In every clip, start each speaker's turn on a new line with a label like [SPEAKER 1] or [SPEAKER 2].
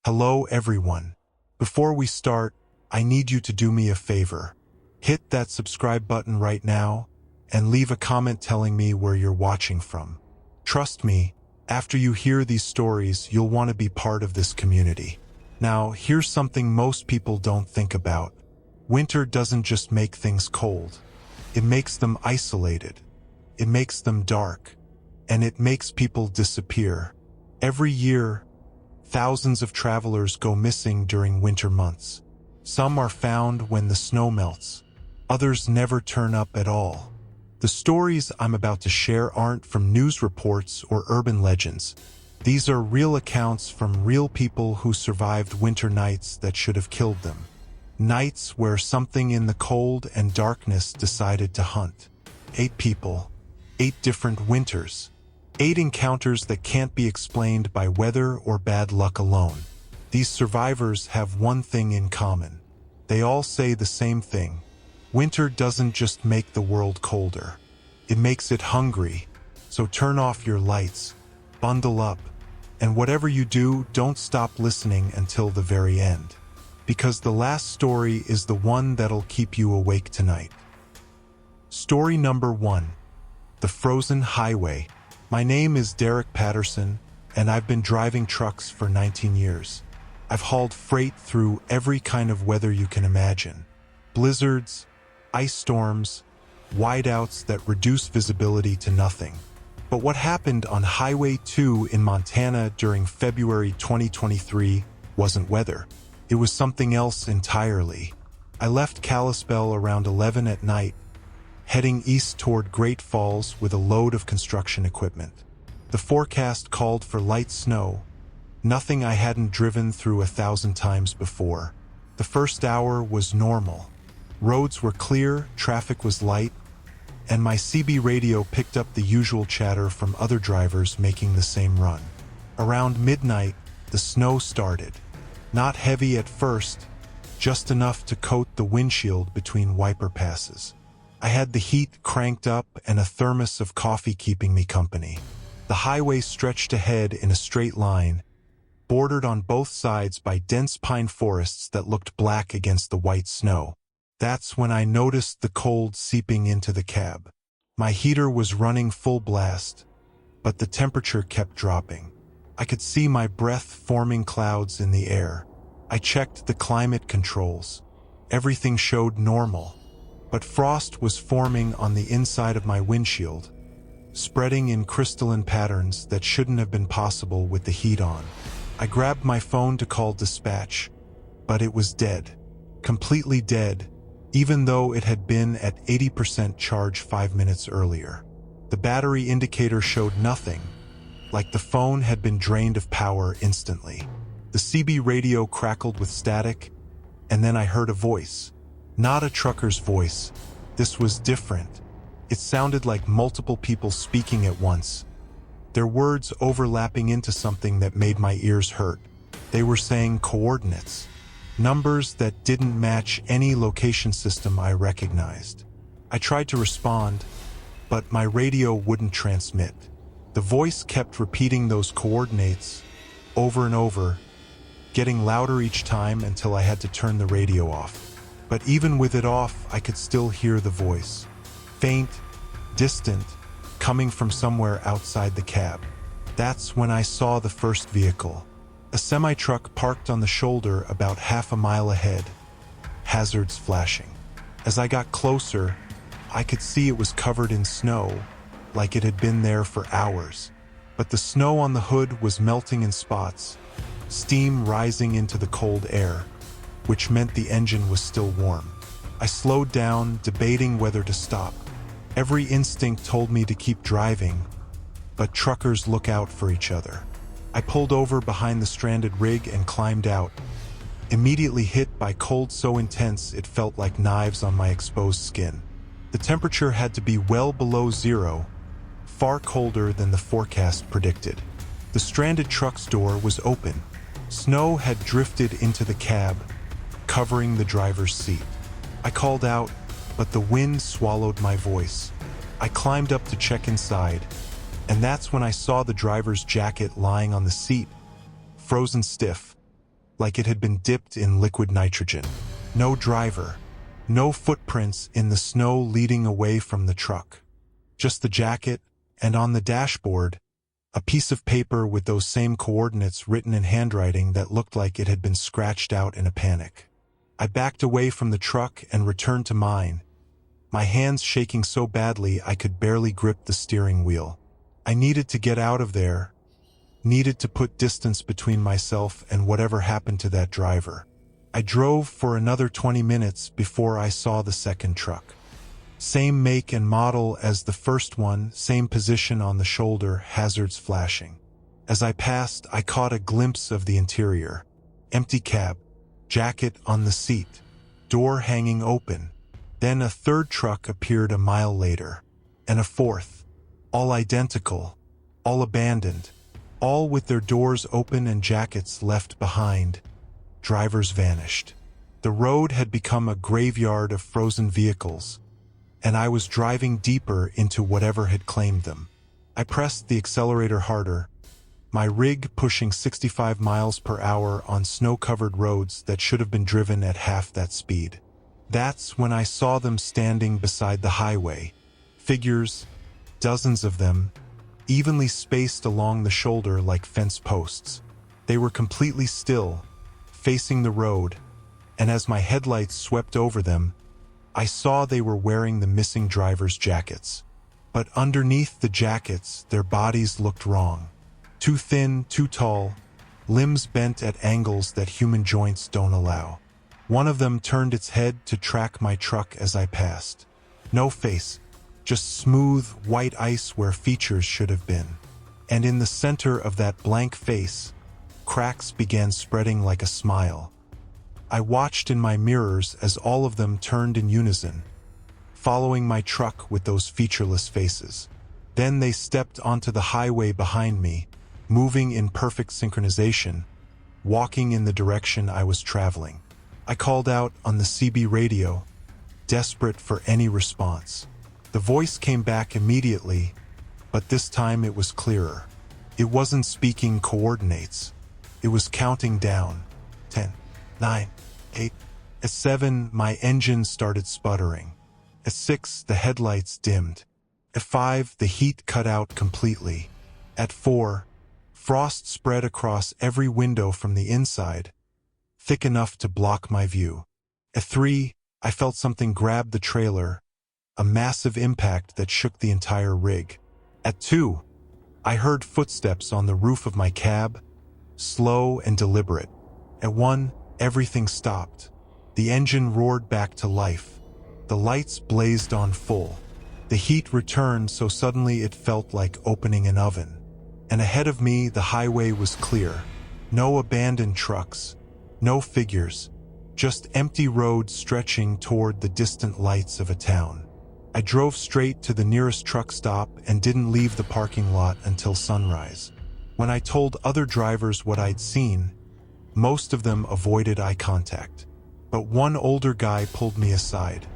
[SPEAKER 1] Hello everyone. Before we start, I need you to do me a favor. Hit that subscribe button right now and leave a comment telling me where you're watching from. Trust me, after you hear these stories, you'll want to be part of this community. Now, here's something most people don't think about. Winter doesn't just make things cold. It makes them isolated. It makes them dark. And it makes people disappear. Every year, thousands of travelers go missing during winter months. Some are found when the snow melts. Others never turn up at all. The stories I'm about to share aren't from news reports or urban legends. These are real accounts from real people who survived winter nights that should have killed them. Nights where something in the cold and darkness decided to hunt. 8 people, 8 different winters. 8 encounters that can't be explained by weather or bad luck alone. These survivors have one thing in common. They all say the same thing. Winter doesn't just make the world colder. It makes it hungry. So turn off your lights, bundle up, and whatever you do, don't stop listening until the very end. Because the last story is the one that'll keep you awake tonight. Story number 1. The Frozen Highway. My name is Derek Patterson, and I've been driving trucks for 19 years. I've hauled freight through every kind of weather you can imagine. Blizzards, ice storms, whiteouts that reduce visibility to nothing. But what happened on Highway 2 in Montana during February 2023 wasn't weather. It was something else entirely. I left Kalispell around 11 at night, heading east toward Great Falls with a load of construction equipment. The forecast called for light snow, nothing I hadn't driven through 1,000 times before. The first hour was normal. Roads were clear, traffic was light, and my CB radio picked up the usual chatter from other drivers making the same run. Around midnight, the snow started. Not heavy at first, just enough to coat the windshield between wiper passes. I had the heat cranked up and a thermos of coffee keeping me company. The highway stretched ahead in a straight line, bordered on both sides by dense pine forests that looked black against the white snow. That's when I noticed the cold seeping into the cab. My heater was running full blast, but the temperature kept dropping. I could see my breath forming clouds in the air. I checked the climate controls. Everything showed normal. But frost was forming on the inside of my windshield, spreading in crystalline patterns that shouldn't have been possible with the heat on. I grabbed my phone to call dispatch, but it was dead. Completely dead, even though it had been at 80% charge 5 minutes earlier. The battery indicator showed nothing, like the phone had been drained of power instantly. The CB radio crackled with static, and then I heard a voice. Not a trucker's voice. This was different. It sounded like multiple people speaking at once, their words overlapping into something that made my ears hurt. They were saying coordinates, numbers that didn't match any location system I recognized. I tried to respond, but my radio wouldn't transmit. The voice kept repeating those coordinates over and over, getting louder each time until I had to turn the radio off. But even with it off, I could still hear the voice. Faint, distant, coming from somewhere outside the cab. That's when I saw the first vehicle. A semi-truck parked on the shoulder about half a mile ahead, hazards flashing. As I got closer, I could see it was covered in snow, like it had been there for hours. But the snow on the hood was melting in spots, steam rising into the cold air, which meant the engine was still warm. I slowed down, debating whether to stop. Every instinct told me to keep driving, but truckers look out for each other. I pulled over behind the stranded rig and climbed out, immediately hit by cold so intense it felt like knives on my exposed skin. The temperature had to be well below zero, far colder than the forecast predicted. The stranded truck's door was open. Snow had drifted into the cab, covering the driver's seat. I called out, but the wind swallowed my voice. I climbed up to check inside, and that's when I saw the driver's jacket lying on the seat, frozen stiff, like it had been dipped in liquid nitrogen. No driver, no footprints in the snow leading away from the truck. Just the jacket, and on the dashboard, a piece of paper with those same coordinates written in handwriting that looked like it had been scratched out in a panic. I backed away from the truck and returned to mine, my hands shaking so badly I could barely grip the steering wheel. I needed to get out of there, needed to put distance between myself and whatever happened to that driver. I drove for another 20 minutes before I saw the second truck. Same make and model as the first one, same position on the shoulder, hazards flashing. As I passed, I caught a glimpse of the interior. Empty cab, jacket on the seat, door hanging open. Then a third truck appeared a mile later, and a fourth. All identical, all abandoned, all with their doors open and jackets left behind. Drivers vanished. The road had become a graveyard of frozen vehicles, and I was driving deeper into whatever had claimed them. I pressed the accelerator harder, my rig pushing 65 miles per hour on snow-covered roads that should have been driven at half that speed. That's when I saw them standing beside the highway. Figures, dozens of them, evenly spaced along the shoulder like fence posts. They were completely still, facing the road, and as my headlights swept over them, I saw they were wearing the missing driver's jackets. But underneath the jackets, their bodies looked wrong. Too thin, too tall, limbs bent at angles that human joints don't allow. One of them turned its head to track my truck as I passed. No face, just smooth, white ice where features should have been. And in the center of that blank face, cracks began spreading like a smile. I watched in my mirrors as all of them turned in unison, following my truck with those featureless faces. Then they stepped onto the highway behind me, moving in perfect synchronization, walking in the direction I was traveling. I called out on the CB radio, desperate for any response. The voice came back immediately, but this time it was clearer. It wasn't speaking coordinates. It was counting down. 10, 9, 8. At 7, my engine started sputtering. At 6, the headlights dimmed. At 5, the heat cut out completely. At 4, frost spread across every window from the inside, thick enough to block my view. At 3, I felt something grab the trailer, a massive impact that shook the entire rig. At 2, I heard footsteps on the roof of my cab, slow and deliberate. At 1, everything stopped. The engine roared back to life. The lights blazed on full. The heat returned so suddenly it felt like opening an oven. And ahead of me, the highway was clear. No abandoned trucks, no figures, just empty roads stretching toward the distant lights of a town. I drove straight to the nearest truck stop and didn't leave the parking lot until sunrise. When I told other drivers what I'd seen, most of them avoided eye contact. But one older guy pulled me aside.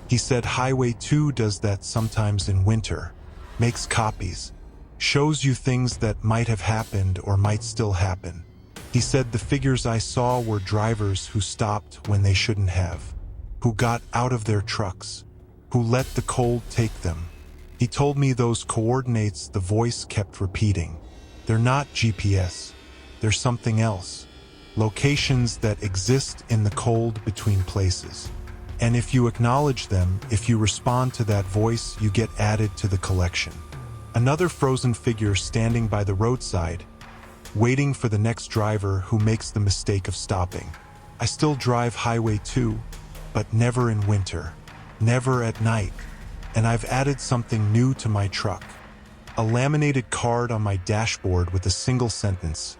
[SPEAKER 1] He said Highway 2 does that sometimes in winter, makes copies, shows you things that might have happened or might still happen. He said the figures I saw were drivers who stopped when they shouldn't have, who got out of their trucks, who let the cold take them. He told me those coordinates the voice kept repeating. They're not GPS, they're something else. Locations that exist in the cold between places. And if you acknowledge them, if you respond to that voice, you get added to the collection. Another frozen figure standing by the roadside, waiting for the next driver who makes the mistake of stopping. I still drive Highway 2, but never in winter, never at night. And I've added something new to my truck. A laminated card on my dashboard with a single sentence.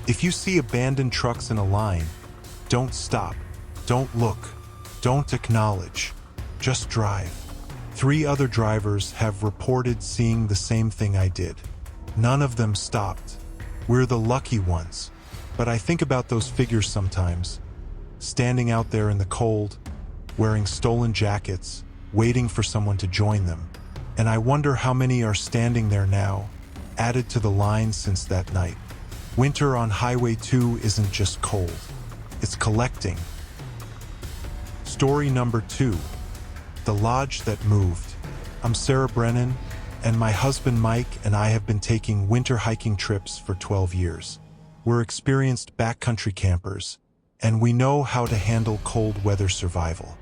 [SPEAKER 1] If you see abandoned trucks in a line, don't stop, don't look, don't acknowledge, just drive. 3 other drivers have reported seeing the same thing I did. None of them stopped. We're the lucky ones. But I think about those figures sometimes, standing out there in the cold, wearing stolen jackets, waiting for someone to join them. And I wonder how many are standing there now, added to the line since that night. Winter on Highway 2 isn't just cold. It's collecting. Story number 2. The Lodge That Moved. I'm Sarah Brennan, and my husband Mike and I have been taking winter hiking trips for 12 years. We're experienced backcountry campers, and we know how to handle cold weather survival.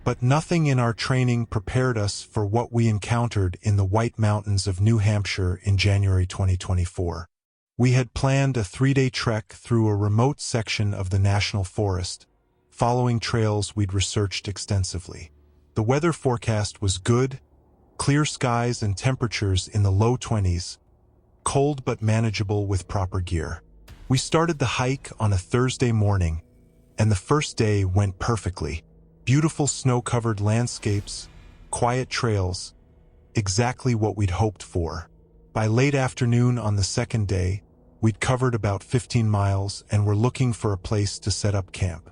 [SPEAKER 1] But nothing in our training prepared us for what we encountered in the White Mountains of New Hampshire in January 2024. We had planned a 3-day trek through a remote section of the National Forest, following trails we'd researched extensively. The weather forecast was good, clear skies and temperatures in the low 20s, cold but manageable with proper gear. We started the hike on a Thursday morning, and the first day went perfectly. Beautiful snow-covered landscapes, quiet trails, exactly what we'd hoped for. By late afternoon on the second day, we'd covered about 15 miles and were looking for a place to set up camp.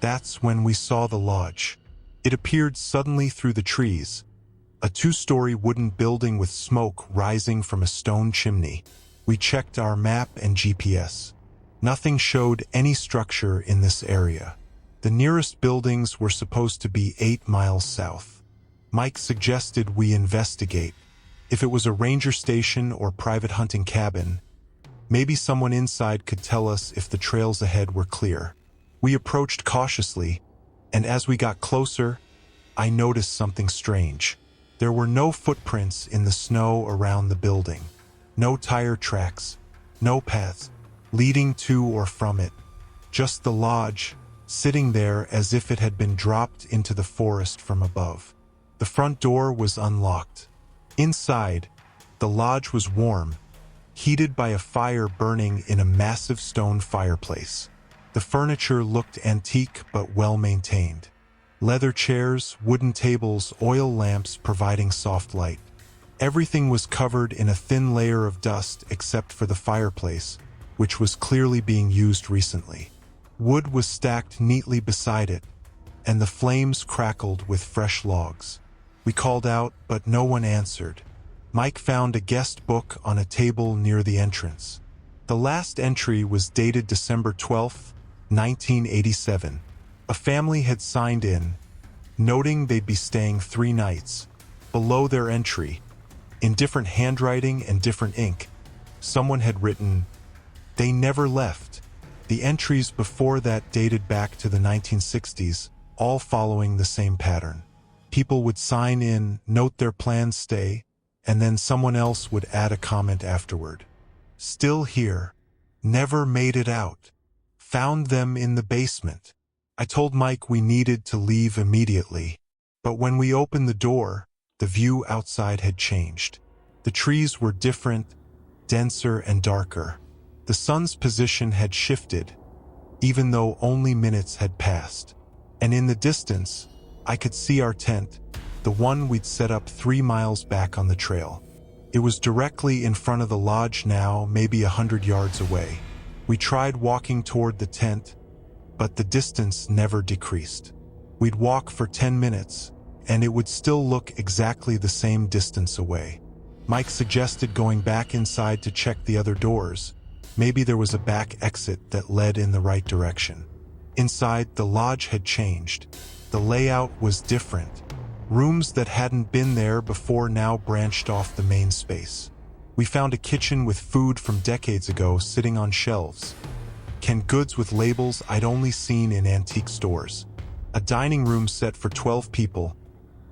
[SPEAKER 1] That's when we saw the lodge. It appeared suddenly through the trees, a 2-story wooden building with smoke rising from a stone chimney. We checked our map and GPS. Nothing showed any structure in this area. The nearest buildings were supposed to be 8 miles south. Mike suggested we investigate. If it was a ranger station or private hunting cabin, maybe someone inside could tell us if the trails ahead were clear. We approached cautiously, and as we got closer, I noticed something strange. There were no footprints in the snow around the building. No tire tracks, no paths leading to or from it. Just the lodge, sitting there as if it had been dropped into the forest from above. The front door was unlocked. Inside, the lodge was warm, heated by a fire burning in a massive stone fireplace. The furniture looked antique but well-maintained. Leather chairs, wooden tables, oil lamps providing soft light. Everything was covered in a thin layer of dust except for the fireplace, which was clearly being used recently. Wood was stacked neatly beside it, and the flames crackled with fresh logs. We called out, but no one answered. Mike found a guest book on a table near the entrance. The last entry was dated December 12, 1987. A family had signed in, noting they'd be staying 3 nights. Below their entry, in different handwriting and different ink, someone had written, "They never left." The entries before that dated back to the 1960s, all following the same pattern. People would sign in, note their planned stay, and then someone else would add a comment afterward. "Still here. Never made it out. Found them in the basement." I told Mike we needed to leave immediately, but when we opened the door, the view outside had changed. The trees were different, denser and darker. The sun's position had shifted, even though only minutes had passed. And in the distance, I could see our tent, the one we'd set up 3 miles back on the trail. It was directly in front of the lodge now, maybe 100 yards away. We tried walking toward the tent, but the distance never decreased. We'd walk for 10 minutes, and it would still look exactly the same distance away. Mike suggested going back inside to check the other doors. Maybe there was a back exit that led in the right direction. Inside, the lodge had changed. The layout was different. Rooms that hadn't been there before now branched off the main space. We found a kitchen with food from decades ago sitting on shelves. Canned goods with labels I'd only seen in antique stores. A dining room set for 12 people.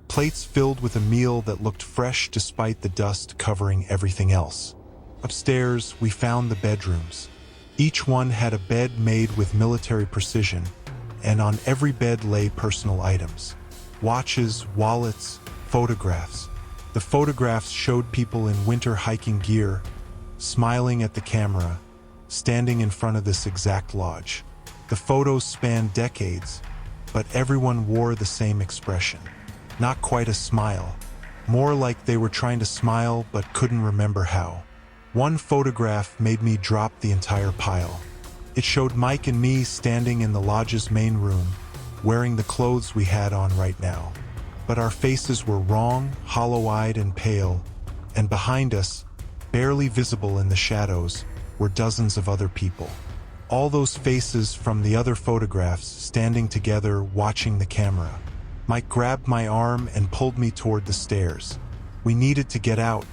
[SPEAKER 1] Plates filled with a meal that looked fresh despite the dust covering everything else. Upstairs, we found the bedrooms. Each one had a bed made with military precision, and on every bed lay personal items. Watches, wallets, photographs. The photographs showed people in winter hiking gear, smiling at the camera, standing in front of this exact lodge. The photos spanned decades, but everyone wore the same expression. Not quite a smile, more like they were trying to smile but couldn't remember how. One photograph made me drop the entire pile. It showed Mike and me standing in the lodge's main room, wearing the clothes we had on right now. But our faces were wrong, hollow-eyed and pale, and behind us, barely visible in the shadows, were dozens of other people. All those faces from the other photographs standing together watching the camera. Mike grabbed my arm and pulled me toward the stairs. We needed to get out,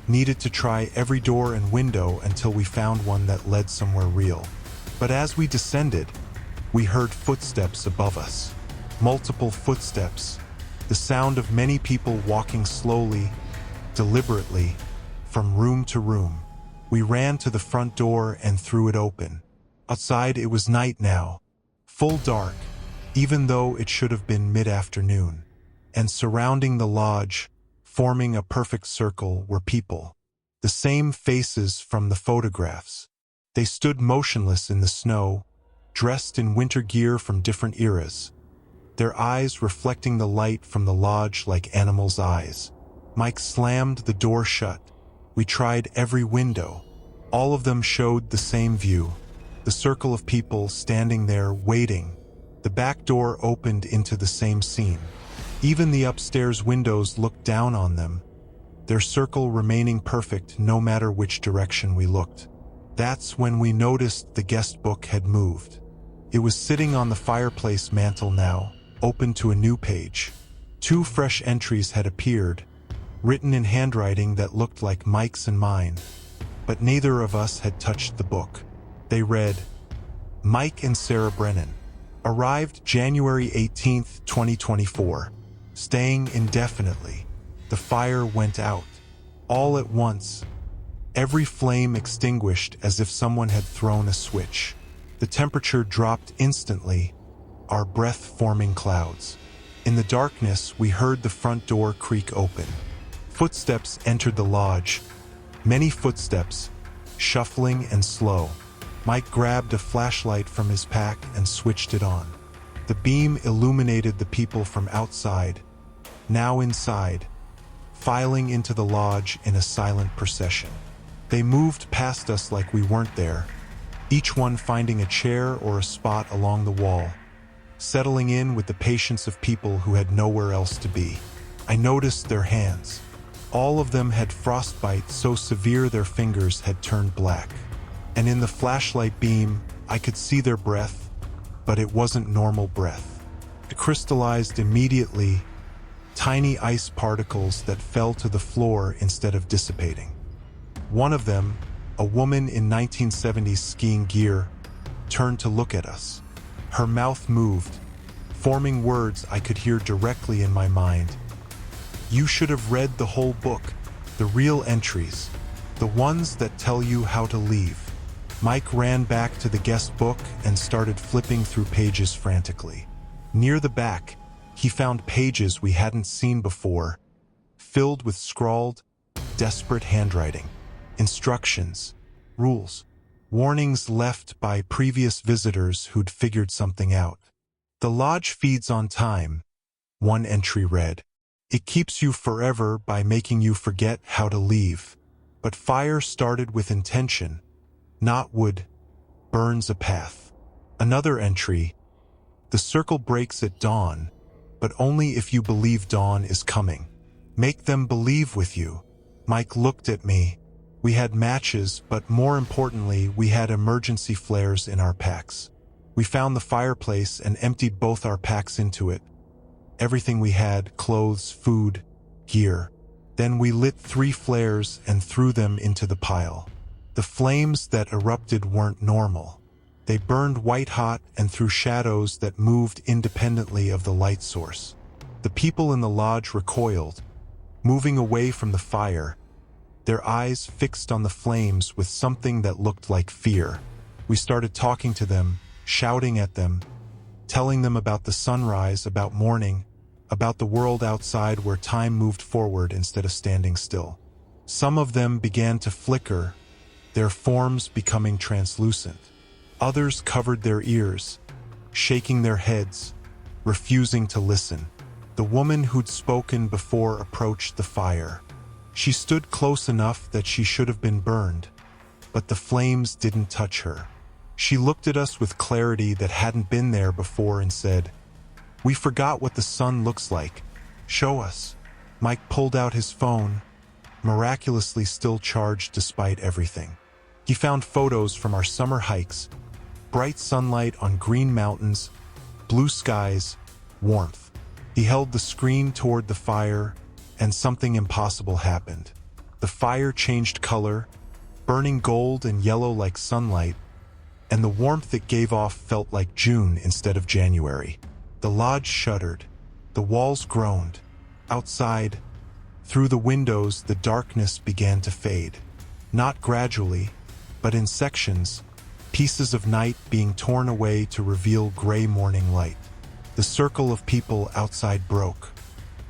[SPEAKER 1] needed to try every door and window until we found one that led somewhere real. But as we descended, we heard footsteps above us. Multiple footsteps. The sound of many people walking slowly, deliberately, from room to room. We ran to the front door and threw it open. Outside it was night now, full dark, even though it should have been mid-afternoon. And surrounding the lodge, forming a perfect circle, were people. The same faces from the photographs. They stood motionless in the snow, dressed in winter gear from different eras, their eyes reflecting the light from the lodge like animals' eyes. Mike slammed the door shut. We tried every window. All of them showed the same view. The circle of people standing there waiting. The back door opened into the same scene. Even the upstairs windows looked down on them, their circle remaining perfect no matter which direction we looked. That's when we noticed the guest book had moved. It was sitting on the fireplace mantel now, open to a new page. 2 fresh entries had appeared, written in handwriting that looked like Mike's and mine. But neither of us had touched the book. They read, Mike and Sarah Brennan. Arrived January 18, 2024. Staying indefinitely. The fire went out. All at once. Every flame extinguished as if someone had thrown a switch. The temperature dropped instantly, our breath forming clouds. In the darkness, we heard the front door creak open. Footsteps entered the lodge. Many footsteps, shuffling and slow. Mike grabbed a flashlight from his pack and switched it on. The beam illuminated the people from outside, now inside, filing into the lodge in a silent procession. They moved past us like we weren't there, each one finding a chair or a spot along the wall, settling in with the patience of people who had nowhere else to be. I noticed their hands. All of them had frostbite so severe their fingers had turned black. And in the flashlight beam, I could see their breath, but it wasn't normal breath. It crystallized immediately, tiny ice particles that fell to the floor instead of dissipating. One of them, a woman in 1970s skiing gear, turned to look at us. Her mouth moved, forming words I could hear directly in my mind. You should have read the whole book, the real entries, the ones that tell you how to leave. Mike ran back to the guest book and started flipping through pages frantically. Near the back, he found pages we hadn't seen before, filled with scrawled, desperate handwriting. Instructions, rules, warnings left by previous visitors who'd figured something out. The lodge feeds on time, one entry read. It keeps you forever by making you forget how to leave. But fire started with intention, not wood, burns a path. Another entry, the circle breaks at dawn, but only if you believe dawn is coming. Make them believe with you. Mike looked at me. We had matches, but more importantly, we had emergency flares in our packs. We found the fireplace and emptied both our packs into it. Everything we had, clothes, food, gear. Then we lit 3 flares and threw them into the pile. The flames that erupted weren't normal. They burned white-hot and threw shadows that moved independently of the light source. The people in the lodge recoiled, moving away from the fire, their eyes fixed on the flames with something that looked like fear. We started talking to them, shouting at them, telling them about the sunrise, about morning, about the world outside where time moved forward instead of standing still. Some of them began to flicker, their forms becoming translucent. Others covered their ears, shaking their heads, refusing to listen. The woman who'd spoken before approached the fire. She stood close enough that she should have been burned, but the flames didn't touch her. She looked at us with clarity that hadn't been there before and said, "We forgot what the sun looks like. Show us." Mike pulled out his phone, miraculously still charged despite everything. He found photos from our summer hikes, Bright sunlight on green mountains, blue skies, warmth. He held the screen toward the fire, and something impossible happened. The fire changed color, burning gold and yellow like sunlight, and the warmth it gave off felt like June instead of January. The lodge shuddered. The walls groaned. Outside, through the windows, the darkness began to fade. Not gradually, but in sections, pieces of night being torn away to reveal gray morning light. The circle of people outside broke.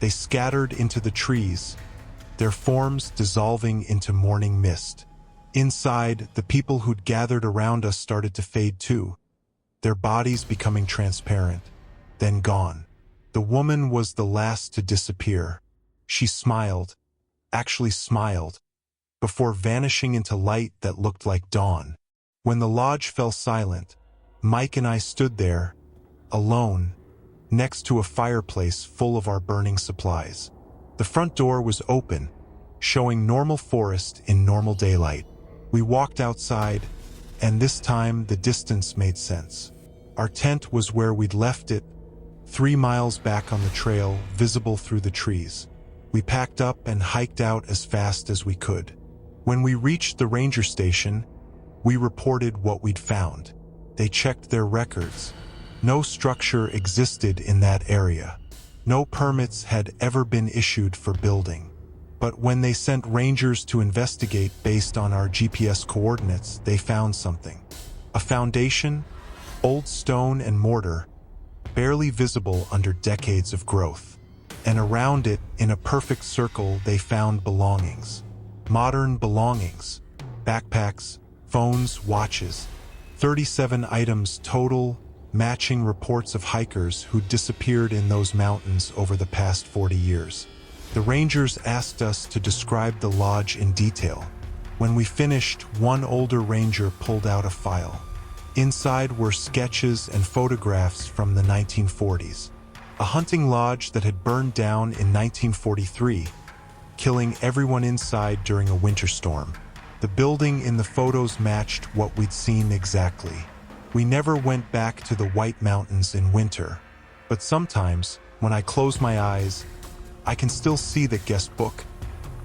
[SPEAKER 1] They scattered into the trees, their forms dissolving into morning mist. Inside, the people who'd gathered around us started to fade too, their bodies becoming transparent, then gone. The woman was the last to disappear. She smiled, actually smiled, before vanishing into light that looked like dawn. When the lodge fell silent, Mike and I stood there, alone, next to a fireplace full of our burning supplies. The front door was open, showing normal forest in normal daylight. We walked outside, and this time the distance made sense. Our tent was where we'd left it, 3 miles back on the trail, visible through the trees. We packed up and hiked out as fast as we could. When we reached the ranger station, we reported what we'd found. They checked their records. No structure existed in that area. No permits had ever been issued for building. But when they sent rangers to investigate based on our GPS coordinates, they found something. A foundation, old stone and mortar, barely visible under decades of growth. And around it, in a perfect circle, they found belongings. Modern belongings. Backpacks, phones, watches. 37 items total, matching reports of hikers who disappeared in those mountains over the past 40 years. The rangers asked us to describe the lodge in detail. When we finished, one older ranger pulled out a file. Inside were sketches and photographs from the 1940s. A hunting lodge that had burned down in 1943, killing everyone inside during a winter storm. The building in the photos matched what we'd seen exactly. We never went back to the White Mountains in winter, but sometimes, when I close my eyes, I can still see the guest book,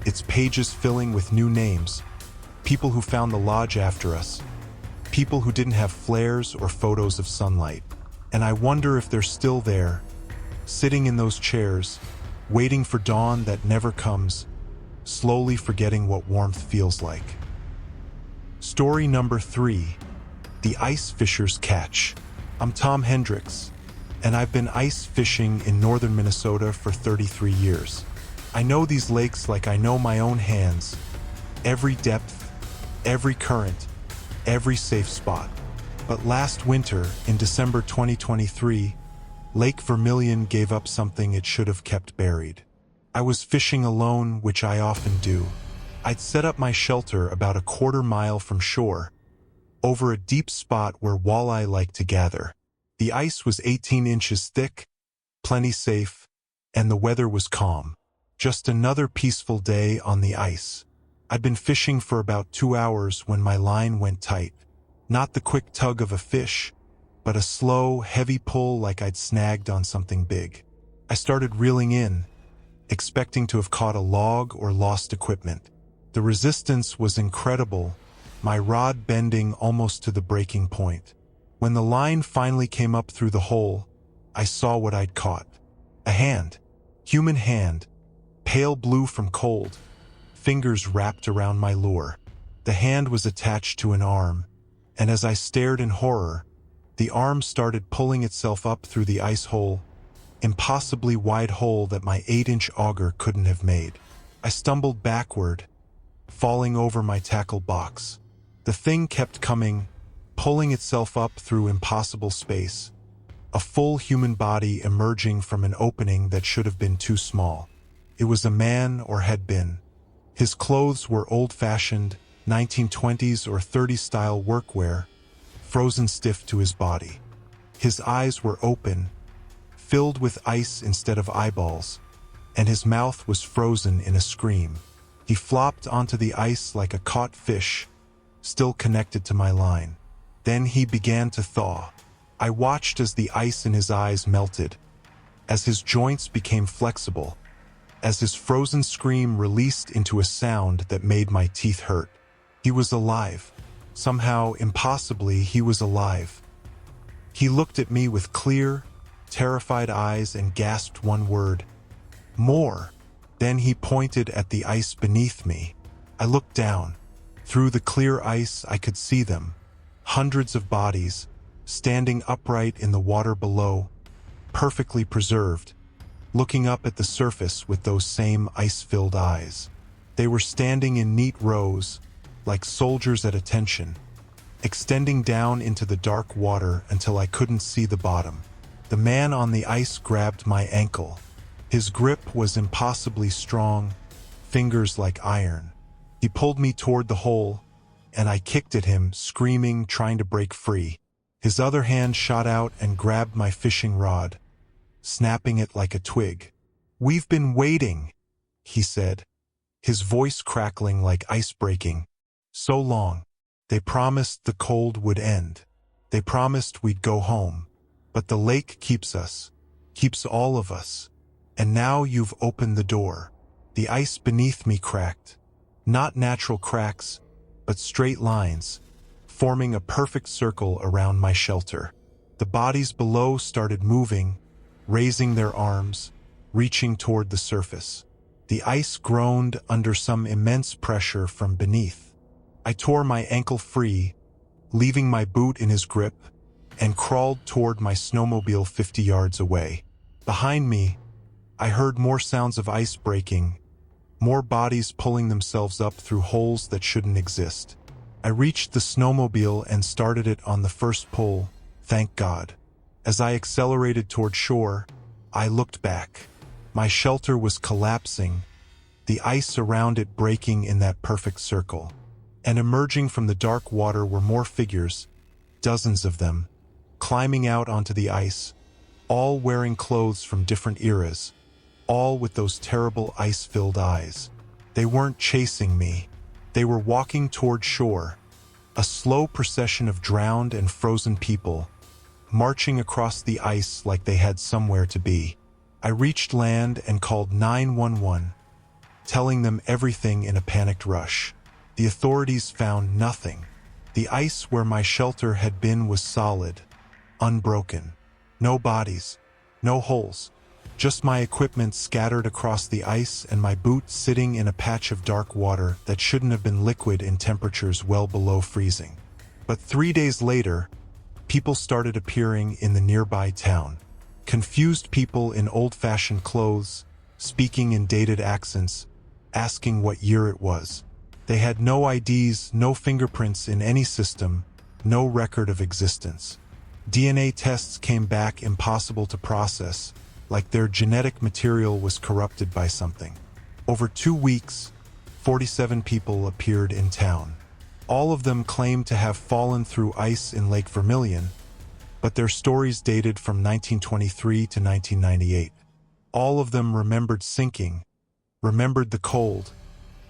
[SPEAKER 1] its pages filling with new names, people who found the lodge after us, people who didn't have flares or photos of sunlight. And I wonder if they're still there, sitting in those chairs, waiting for dawn that never comes, slowly forgetting what warmth feels like. Story number 3, The Ice Fisher's Catch. I'm Tom Hendricks, and I've been ice fishing in northern Minnesota for 33 years. I know these lakes like I know my own hands, every depth, every current, every safe spot. But last winter, in December 2023, Lake Vermilion gave up something it should have kept buried. I was fishing alone, which I often do. I'd set up my shelter about a quarter mile from shore, over a deep spot where walleye like to gather. The ice was 18 inches thick, plenty safe, and the weather was calm. Just another peaceful day on the ice. I'd been fishing for about 2 hours when my line went tight. Not the quick tug of a fish, but a slow, heavy pull like I'd snagged on something big. I started reeling in, expecting to have caught a log or lost equipment. The resistance was incredible, my rod bending almost to the breaking point. When the line finally came up through the hole, I saw what I'd caught. A hand. Human hand. Pale blue from cold. Fingers wrapped around my lure. The hand was attached to an arm, and as I stared in horror, the arm started pulling itself up through the ice hole, impossibly wide hole that my 8-inch auger couldn't have made. I stumbled backward, falling over my tackle box. The thing kept coming, pulling itself up through impossible space, a full human body emerging from an opening that should have been too small. It was a man, or had been. His clothes were old-fashioned, 1920s or 30s style workwear, frozen stiff to his body. His eyes were open, filled with ice instead of eyeballs, and his mouth was frozen in a scream. He flopped onto the ice like a caught fish, still connected to my line. Then he began to thaw. I watched as the ice in his eyes melted, as his joints became flexible, as his frozen scream released into a sound that made my teeth hurt. He was alive. Somehow, impossibly, he was alive. He looked at me with clear, terrified eyes and gasped one word, "More." Then he pointed at the ice beneath me. I looked down. Through the clear ice, I could see them. Hundreds of bodies, standing upright in the water below, perfectly preserved, looking up at the surface with those same ice-filled eyes. They were standing in neat rows, like soldiers at attention, extending down into the dark water until I couldn't see the bottom. The man on the ice grabbed my ankle. His grip was impossibly strong, fingers like iron. He pulled me toward the hole, and I kicked at him, screaming, trying to break free. His other hand shot out and grabbed my fishing rod, snapping it like a twig. "We've been waiting," he said, his voice crackling like ice breaking. "So long. They promised the cold would end. They promised we'd go home. But the lake keeps us, keeps all of us. And now you've opened the door." The ice beneath me cracked. Not natural cracks, but straight lines, forming a perfect circle around my shelter. The bodies below started moving, raising their arms, reaching toward the surface. The ice groaned under some immense pressure from beneath. I tore my ankle free, leaving my boot in his grip, and crawled toward my snowmobile 50 yards away. Behind me, I heard more sounds of ice breaking, more bodies pulling themselves up through holes that shouldn't exist. I reached the snowmobile and started it on the first pull, thank God. As I accelerated toward shore, I looked back. My shelter was collapsing, the ice around it breaking in that perfect circle. And emerging from the dark water were more figures, dozens of them, climbing out onto the ice, all wearing clothes from different eras, all with those terrible ice-filled eyes. They weren't chasing me. They were walking toward shore, a slow procession of drowned and frozen people, marching across the ice like they had somewhere to be. I reached land and called 911, telling them everything in a panicked rush. The authorities found nothing. The ice where my shelter had been was solid, unbroken. No bodies, no holes, just my equipment scattered across the ice and my boot sitting in a patch of dark water that shouldn't have been liquid in temperatures well below freezing. But 3 days later, people started appearing in the nearby town. Confused people in old-fashioned clothes, speaking in dated accents, asking what year it was. They had no IDs, no fingerprints in any system, no record of existence. DNA tests came back impossible to process, like their genetic material was corrupted by something. Over 2 weeks, 47 people appeared in town. All of them claimed to have fallen through ice in Lake Vermilion, but their stories dated from 1923 to 1998. All of them remembered sinking, remembered the cold,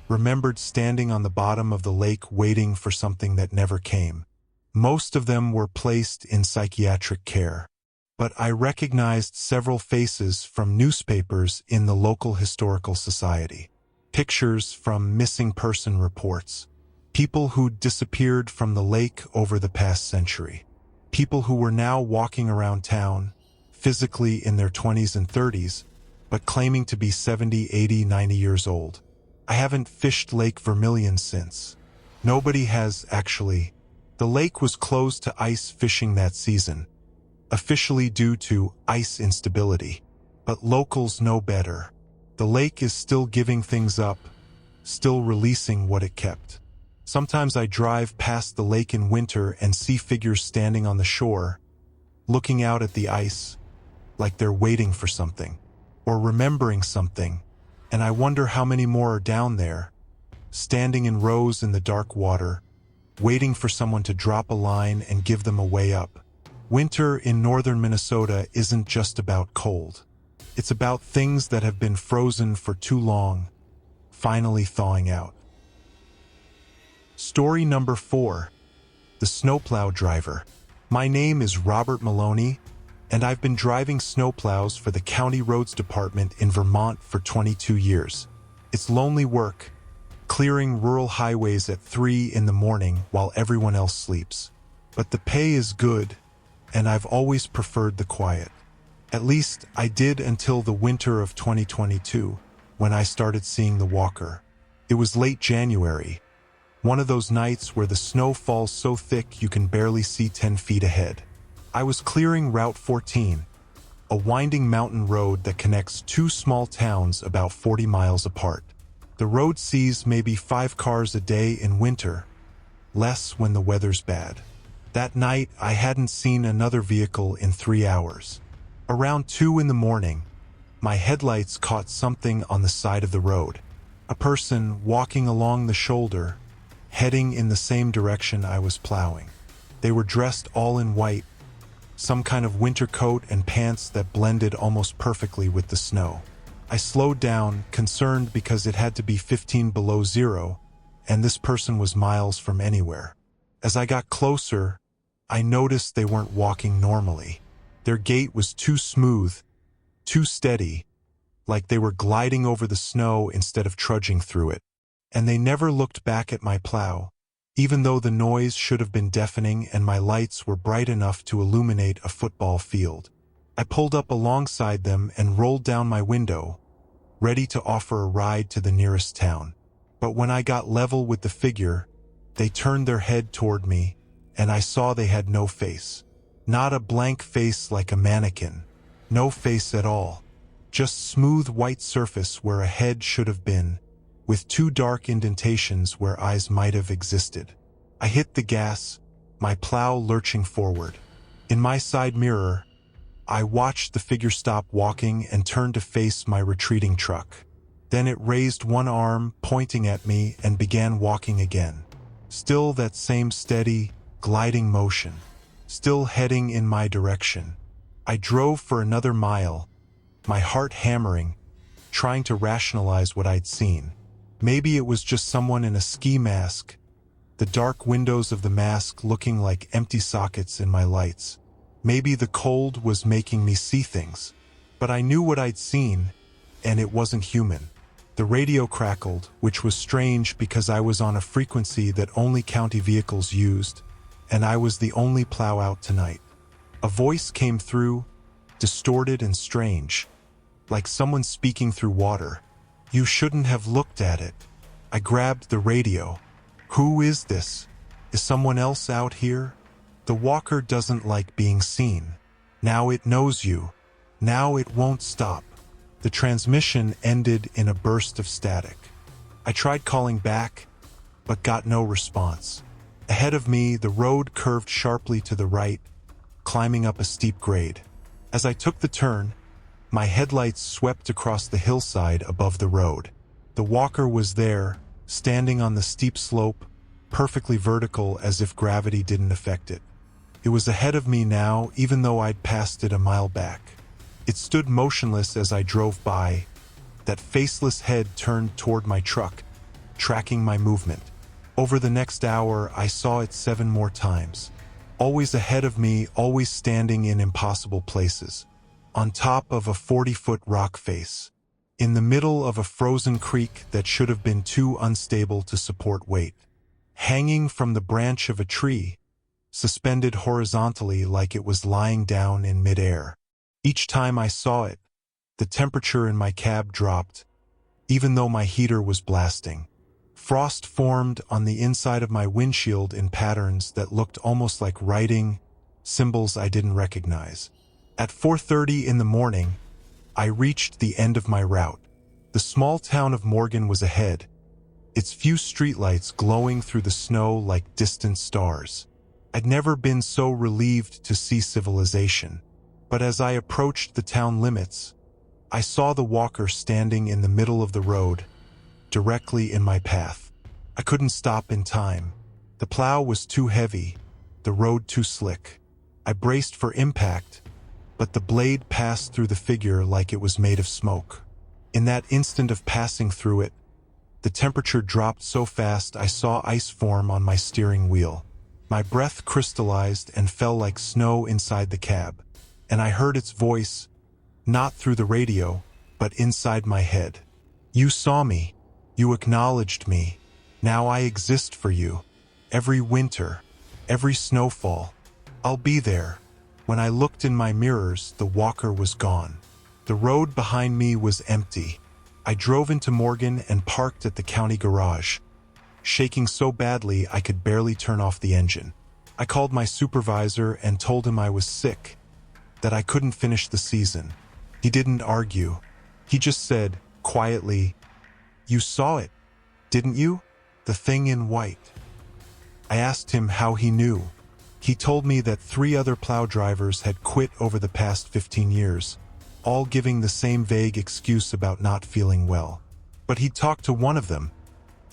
[SPEAKER 1] remembered standing on the bottom of the lake waiting for something that never came. Most of them were placed in psychiatric care. But I recognized several faces from newspapers in the local historical society. Pictures from missing person reports. People who disappeared from the lake over the past century. People who were now walking around town, physically in their 20s and 30s, but claiming to be 70, 80, 90 years old. I haven't fished Lake Vermilion since. Nobody has, actually. The lake was closed to ice fishing that season, officially due to ice instability. But locals know better. The lake is still giving things up, still releasing what it kept. Sometimes I drive past the lake in winter and see figures standing on the shore, looking out at the ice, like they're waiting for something, or remembering something, and I wonder how many more are down there, standing in rows in the dark water, waiting for someone to drop a line and give them a way up. Winter in northern Minnesota isn't just about cold. It's about things that have been frozen for too long, finally thawing out. Story number 4. The the snowplow driver. My name is Robert Maloney, and I've been driving snowplows for the County Roads Department in Vermont for 22 years. It's lonely work, clearing rural highways at 3 in the morning while everyone else sleeps. But the pay is good, and I've always preferred the quiet. At least I did until the winter of 2022, when I started seeing the walker. It was late January, one of those nights where the snow falls so thick you can barely see 10 feet ahead. I was clearing Route 14, a winding mountain road that connects two small towns about 40 miles apart. The road sees maybe 5 cars a day in winter, less when the weather's bad. That night, I hadn't seen another vehicle in 3 hours. Around 2 in the morning, my headlights caught something on the side of the road. A person walking along the shoulder, heading in the same direction I was plowing. They were dressed all in white, some kind of winter coat and pants that blended almost perfectly with the snow. I slowed down, concerned because it had to be 15 below zero, and this person was miles from anywhere. As I got closer, I noticed they weren't walking normally. Their gait was too smooth, too steady, like they were gliding over the snow instead of trudging through it. And they never looked back at my plow, even though the noise should have been deafening and my lights were bright enough to illuminate a football field. I pulled up alongside them and rolled down my window, ready to offer a ride to the nearest town. But when I got level with the figure, they turned their head toward me, and I saw they had no face. Not a blank face like a mannequin. No face at all. Just smooth white surface where a head should have been, with 2 dark indentations where eyes might have existed. I hit the gas, my plow lurching forward. In my side mirror, I watched the figure stop walking and turn to face my retreating truck. Then it raised one arm, pointing at me, and began walking again. Still that same steady, gliding motion. Still heading in my direction. I drove for another mile, my heart hammering, trying to rationalize what I'd seen. Maybe it was just someone in a ski mask, the dark windows of the mask looking like empty sockets in my lights. Maybe the cold was making me see things. But I knew what I'd seen, and it wasn't human. The radio crackled, which was strange because I was on a frequency that only county vehicles used, and I was the only plow out tonight. A voice came through, distorted and strange, like someone speaking through water. You shouldn't have looked at it. I grabbed the radio. Who is this? Is someone else out here? The walker doesn't like being seen. Now it knows you. Now it won't stop. The transmission ended in a burst of static. I tried calling back, but got no response. Ahead of me, the road curved sharply to the right, climbing up a steep grade. As I took the turn, my headlights swept across the hillside above the road. The walker was there, standing on the steep slope, perfectly vertical as if gravity didn't affect it. It was ahead of me now, even though I'd passed it a mile back. It stood motionless as I drove by, that faceless head turned toward my truck, tracking my movement. Over the next hour, I saw it 7 more times. Always ahead of me, always standing in impossible places. On top of a 40-foot rock face. In the middle of a frozen creek that should have been too unstable to support weight. Hanging from the branch of a tree, suspended horizontally like it was lying down in midair. Each time I saw it, the temperature in my cab dropped, even though my heater was blasting. Frost formed on the inside of my windshield in patterns that looked almost like writing, symbols I didn't recognize. At 4:30 in the morning, I reached the end of my route. The small town of Morgan was ahead, its few streetlights glowing through the snow like distant stars. I'd never been so relieved to see civilization. But as I approached the town limits, I saw the walker standing in the middle of the road, directly in my path. I couldn't stop in time. The plow was too heavy, the road too slick. I braced for impact, but the blade passed through the figure like it was made of smoke. In that instant of passing through it, the temperature dropped so fast I saw ice form on my steering wheel. My breath crystallized and fell like snow inside the cab, and I heard its voice, not through the radio, but inside my head. You saw me. You acknowledged me. Now I exist for you. Every winter, every snowfall, I'll be there. When I looked in my mirrors, the walker was gone. The road behind me was empty. I drove into Morgan and parked at the county garage, shaking so badly I could barely turn off the engine. I called my supervisor and told him I was sick, that I couldn't finish the season. He didn't argue. He just said, quietly, "You saw it, didn't you? The thing in white." I asked him how he knew. He told me that 3 other plow drivers had quit over the past 15 years, all giving the same vague excuse about not feeling well. But he talked to one of them,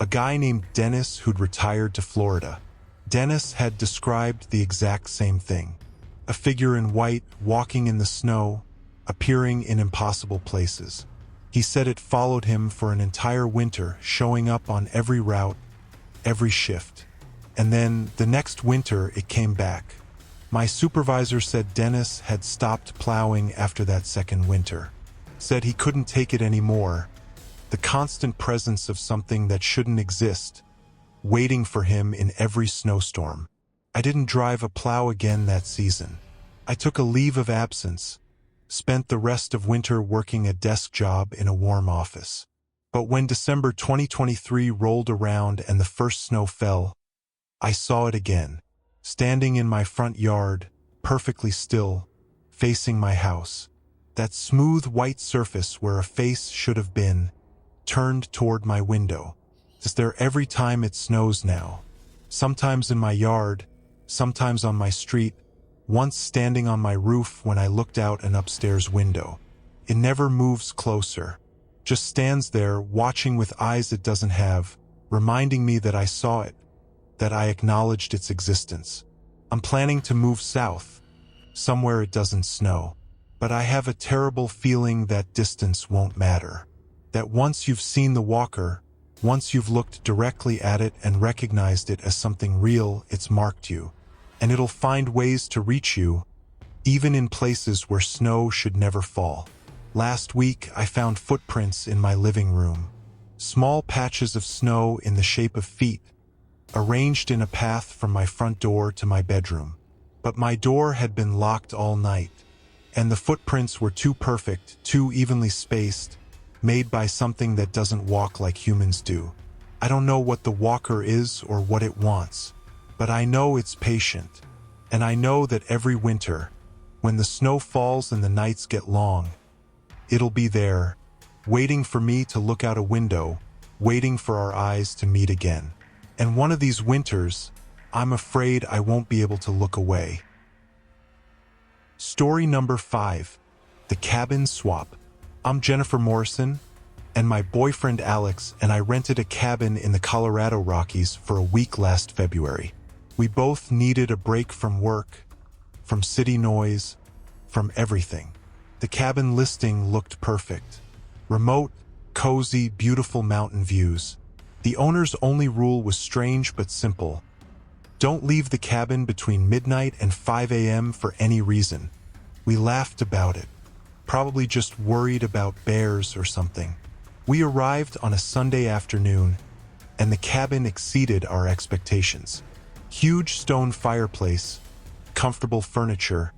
[SPEAKER 1] a guy named Dennis who'd retired to Florida. Dennis had described the exact same thing. A figure in white, walking in the snow, appearing in impossible places. He said it followed him for an entire winter, showing up on every route, every shift. And then, the next winter, it came back. My supervisor said Dennis had stopped plowing after that second winter. Said he couldn't take it anymore. The constant presence of something that shouldn't exist, waiting for him in every snowstorm. I didn't drive a plow again that season. I took a leave of absence, spent the rest of winter working a desk job in a warm office. But when December 2023 rolled around and the first snow fell, I saw it again, standing in my front yard, perfectly still, facing my house. That smooth white surface where a face should have been, turned toward my window. It's there every time it snows now. Sometimes in my yard, sometimes on my street, once standing on my roof when I looked out an upstairs window. It never moves closer, just stands there watching with eyes it doesn't have, reminding me that I saw it, that I acknowledged its existence. I'm planning to move south, somewhere it doesn't snow, but I have a terrible feeling that distance won't matter. That once you've seen the walker, once you've looked directly at it and recognized it as something real, it's marked you, and it'll find ways to reach you, even in places where snow should never fall. Last week, I found footprints in my living room, small patches of snow in the shape of feet, arranged in a path from my front door to my bedroom. But my door had been locked all night, and the footprints were too perfect, too evenly spaced, made by something that doesn't walk like humans do. I don't know what the walker is or what it wants, but I know it's patient, and I know that every winter, when the snow falls and the nights get long, it'll be there, waiting for me to look out a window, waiting for our eyes to meet again. And one of these winters, I'm afraid I won't be able to look away. Story number 5, The Cabin Swap. I'm Jennifer Morrison, and my boyfriend Alex and I rented a cabin in the Colorado Rockies for a week last February. We both needed a break from work, from city noise, from everything. The cabin listing looked perfect. Remote, cozy, beautiful mountain views. The owner's only rule was strange but simple. Don't leave the cabin between midnight and 5 a.m. for any reason. We laughed about it, probably just worried about bears or something. We arrived on a Sunday afternoon, and the cabin exceeded our expectations. Huge stone fireplace, comfortable furniture,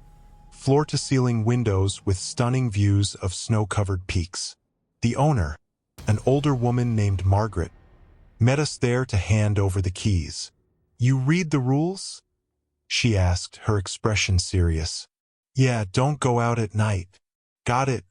[SPEAKER 1] floor-to-ceiling windows with stunning views of snow-covered peaks. The owner, an older woman named Margaret, met us there to hand over the keys. "You read the rules?" she asked, her expression serious. "Yeah, don't go out at night." "Got it,"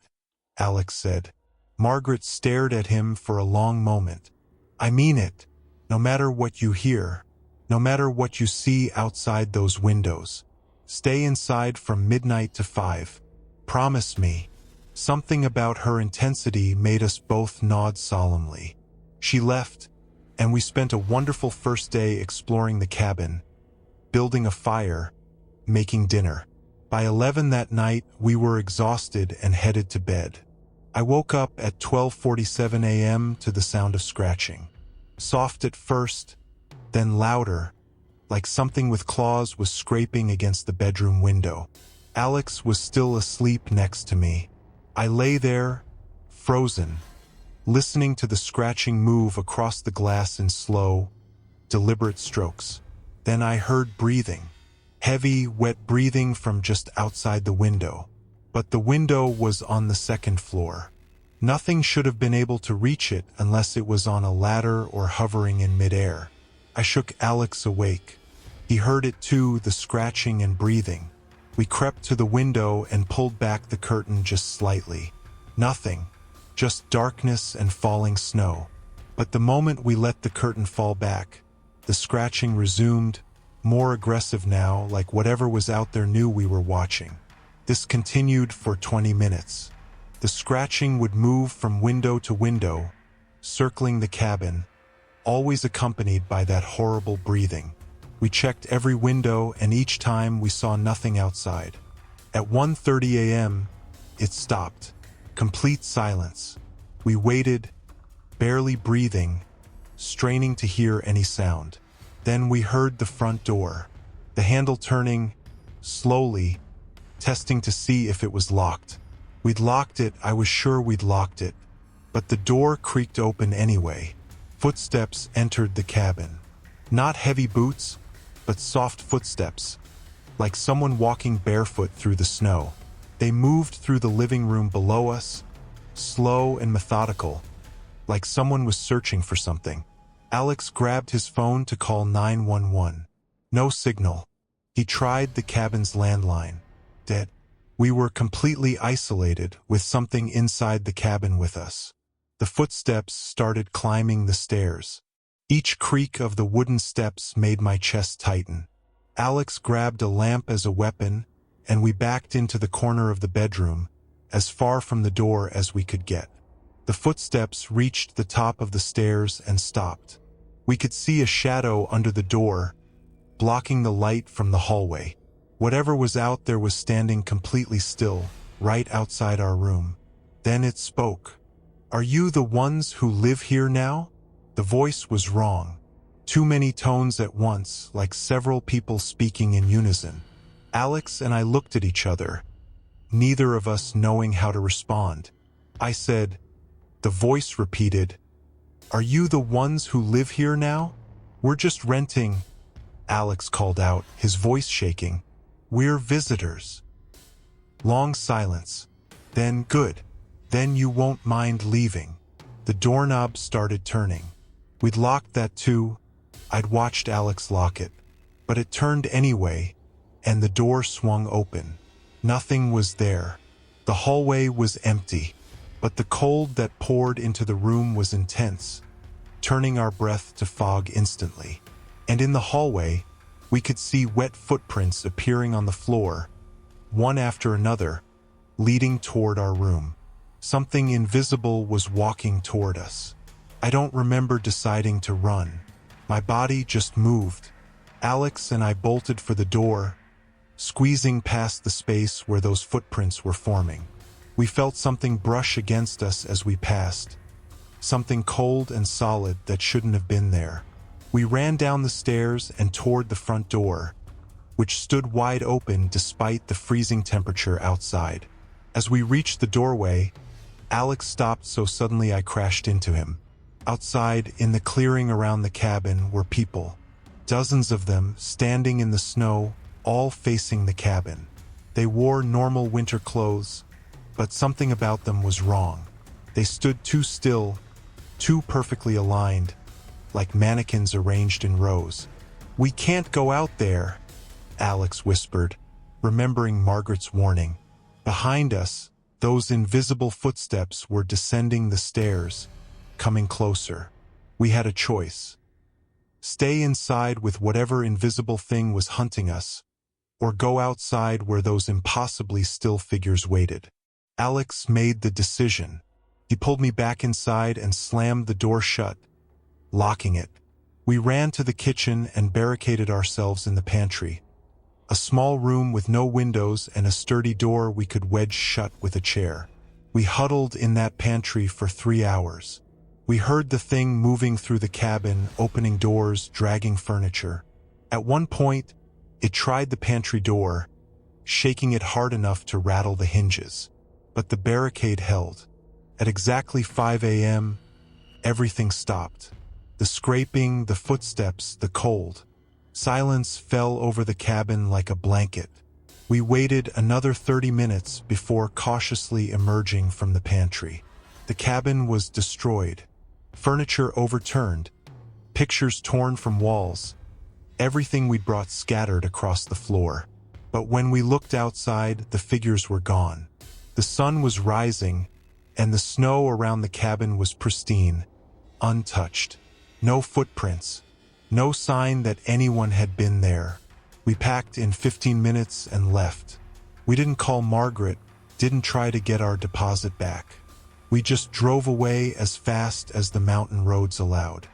[SPEAKER 1] Alex said. Margaret stared at him for a long moment. "I mean it. No matter what you hear, no matter what you see outside those windows, stay inside from midnight to 5. Promise me." Something about her intensity made us both nod solemnly. She left, and we spent a wonderful first day exploring the cabin, building a fire, making dinner. By 11 that night, we were exhausted and headed to bed. I woke up at 12:47 a.m. to the sound of scratching. Soft at first, then louder, like something with claws was scraping against the bedroom window. Alex was still asleep next to me. I lay there, frozen, listening to the scratching move across the glass in slow, deliberate strokes. Then I heard breathing. Heavy, wet breathing from just outside the window. But the window was on the second floor. Nothing should have been able to reach it unless it was on a ladder or hovering in midair. I shook Alex awake. He heard it too, the scratching and breathing. We crept to the window and pulled back the curtain just slightly. Nothing, just darkness and falling snow. But the moment we let the curtain fall back, the scratching resumed, more aggressive now, like whatever was out there knew we were watching. This continued for 20 minutes. The scratching would move from window to window, circling the cabin, always accompanied by that horrible breathing. We checked every window, and each time we saw nothing outside. At 1:30 a.m., it stopped. Complete silence. We waited, barely breathing, straining to hear any sound. Then we heard the front door, the handle turning, slowly, testing to see if it was locked. We'd locked it, I was sure we'd locked it. But the door creaked open anyway. Footsteps entered the cabin. Not heavy boots, but soft footsteps, like someone walking barefoot through the snow. They moved through the living room below us, slow and methodical, like someone was searching for something. Alex grabbed his phone to call 911. No signal. He tried the cabin's landline. Dead. We were completely isolated, with something inside the cabin with us. The footsteps started climbing the stairs. Each creak of the wooden steps made my chest tighten. Alex grabbed a lamp as a weapon, and we backed into the corner of the bedroom, as far from the door as we could get. The footsteps reached the top of the stairs and stopped. We could see a shadow under the door, blocking the light from the hallway. Whatever was out there was standing completely still, right outside our room. Then it spoke. "Are you the ones who live here now?" The voice was wrong. Too many tones at once, like several people speaking in unison. Alex and I looked at each other, neither of us knowing how to respond. I said, the voice repeated, "Are you the ones who live here now?" "We're just renting," Alex called out, his voice shaking. "We're visitors." Long silence. Then, "Good. Then you won't mind leaving." The doorknob started turning. We'd locked that too. I'd watched Alex lock it. But it turned anyway, and the door swung open. Nothing was there. The hallway was empty, but the cold that poured into the room was intense, turning our breath to fog instantly. And in the hallway, we could see wet footprints appearing on the floor, one after another, leading toward our room. Something invisible was walking toward us. I don't remember deciding to run. My body just moved. Alex and I bolted for the door, squeezing past the space where those footprints were forming. We felt something brush against us as we passed, something cold and solid that shouldn't have been there. We ran down the stairs and toward the front door, which stood wide open despite the freezing temperature outside. As we reached the doorway, Alex stopped so suddenly I crashed into him. Outside, in the clearing around the cabin, were people. Dozens of them, standing in the snow, all facing the cabin. They wore normal winter clothes, but something about them was wrong. They stood too still, too perfectly aligned, like mannequins arranged in rows. "We can't go out there," Alex whispered, remembering Margaret's warning. Behind us, those invisible footsteps were descending the stairs, coming closer. We had a choice. Stay inside with whatever invisible thing was hunting us, or go outside where those impossibly still figures waited. Alex made the decision. He pulled me back inside and slammed the door shut, locking it. We ran to the kitchen and barricaded ourselves in the pantry. A small room with no windows and a sturdy door we could wedge shut with a chair. We huddled in that pantry for 3 hours. We heard the thing moving through the cabin, opening doors, dragging furniture. At one point, it tried the pantry door, shaking it hard enough to rattle the hinges. But the barricade held. At exactly 5 a.m., everything stopped. The scraping, the footsteps, the cold. Silence fell over the cabin like a blanket. We waited another 30 minutes before cautiously emerging from the pantry. The cabin was destroyed. Furniture overturned. Pictures torn from walls. Everything we'd brought scattered across the floor. But when we looked outside, the figures were gone. The sun was rising, and the snow around the cabin was pristine, untouched. No footprints. No sign that anyone had been there. We packed in 15 minutes and left. We didn't call Margaret, didn't try to get our deposit back. We just drove away as fast as the mountain roads allowed.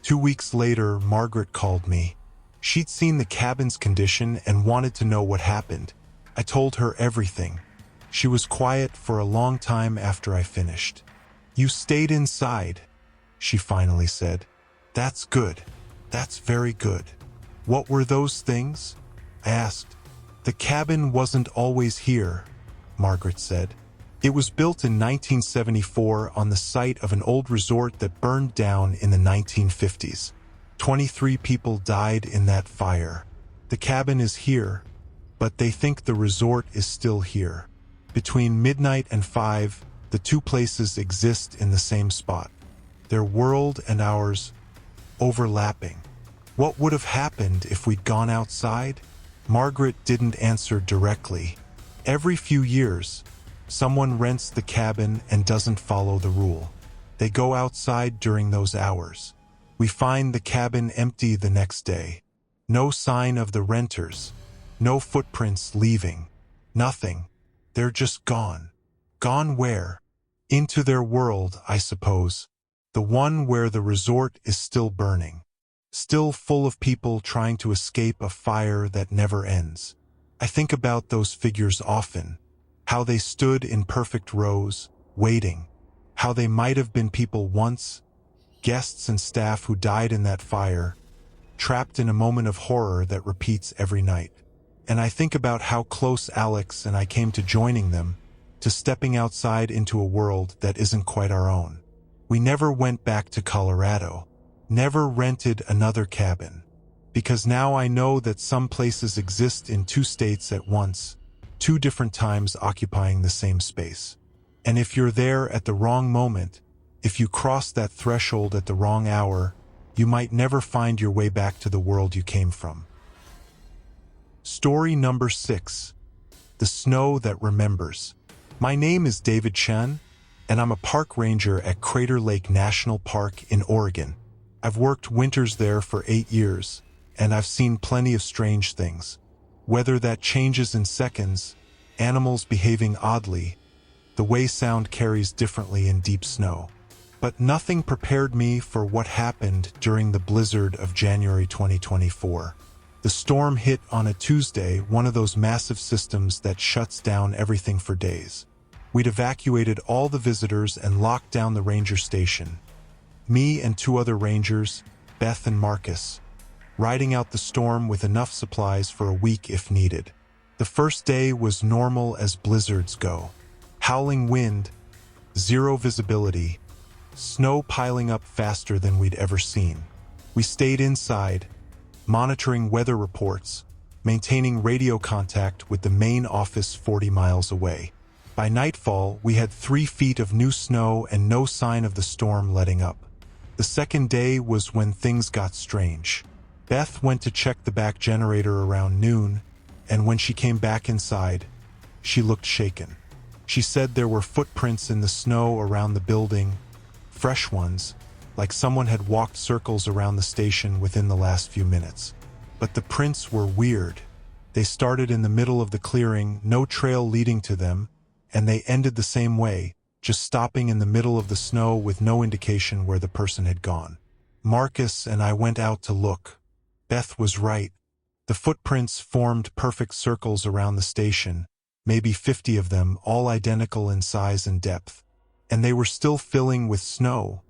[SPEAKER 1] 2 weeks later, Margaret called me. She'd seen the cabin's condition and wanted to know what happened. I told her everything. She was quiet for a long time after I finished. "You stayed inside," she finally said. "That's good. That's very good." "What were those things?" I asked. "The cabin wasn't always here," Margaret said. "It was built in 1974 on the site of an old resort that burned down in the 1950s. 23 people died in that fire. The cabin is here, but they think the resort is still here. Between midnight and 5, the two places exist in the same spot. Their world and ours overlapping. What would have happened if we'd gone outside?" Margaret didn't answer directly. Every few years, someone rents the cabin and doesn't follow the rule. They go outside during those hours. We find the cabin empty the next day. No sign of the renters. No footprints leaving. Nothing. They're just gone. Gone where? Into their world, I suppose. The one where the resort is still burning. Still full of people trying to escape a fire that never ends. I think about those figures often. How they stood in perfect rows, waiting. How they might have been people once, guests and staff who died in that fire, trapped in a moment of horror that repeats every night. And I think about how close Alex and I came to joining them, to stepping outside into a world that isn't quite our own. We never went back to Colorado, never rented another cabin, because now I know that some places exist in 2 states at once, 2 different times occupying the same space. And if you're there at the wrong moment, if you cross that threshold at the wrong hour, you might never find your way back to the world you came from. Story number 6. The Snow That Remembers. My name is David Chen, and I'm a park ranger at Crater Lake National Park in Oregon. I've worked winters there for 8 years, and I've seen plenty of strange things. Weather that changes in seconds, animals behaving oddly, the way sound carries differently in deep snow. But nothing prepared me for what happened during the blizzard of January 2024. The storm hit on a Tuesday, one of those massive systems that shuts down everything for days. We'd evacuated all the visitors and locked down the ranger station. Me and 2 other rangers, Beth and Marcus, riding out the storm with enough supplies for a week if needed. The first day was normal as blizzards go. Howling wind, 0 visibility, snow piling up faster than we'd ever seen. We stayed inside, monitoring weather reports, maintaining radio contact with the main office 40 miles away. By nightfall, we had 3 feet of new snow and no sign of the storm letting up. The second day was when things got strange. Beth went to check the back generator around noon, and when she came back inside, she looked shaken. She said there were footprints in the snow around the building, fresh ones, like someone had walked circles around the station within the last few minutes. But the prints were weird. They started in the middle of the clearing, no trail leading to them, and they ended the same way, just stopping in the middle of the snow with no indication where the person had gone. Marcus and I went out to look. Beth was right. The footprints formed perfect circles around the station, maybe 50 of them, all identical in size and depth. And they were still filling with snow,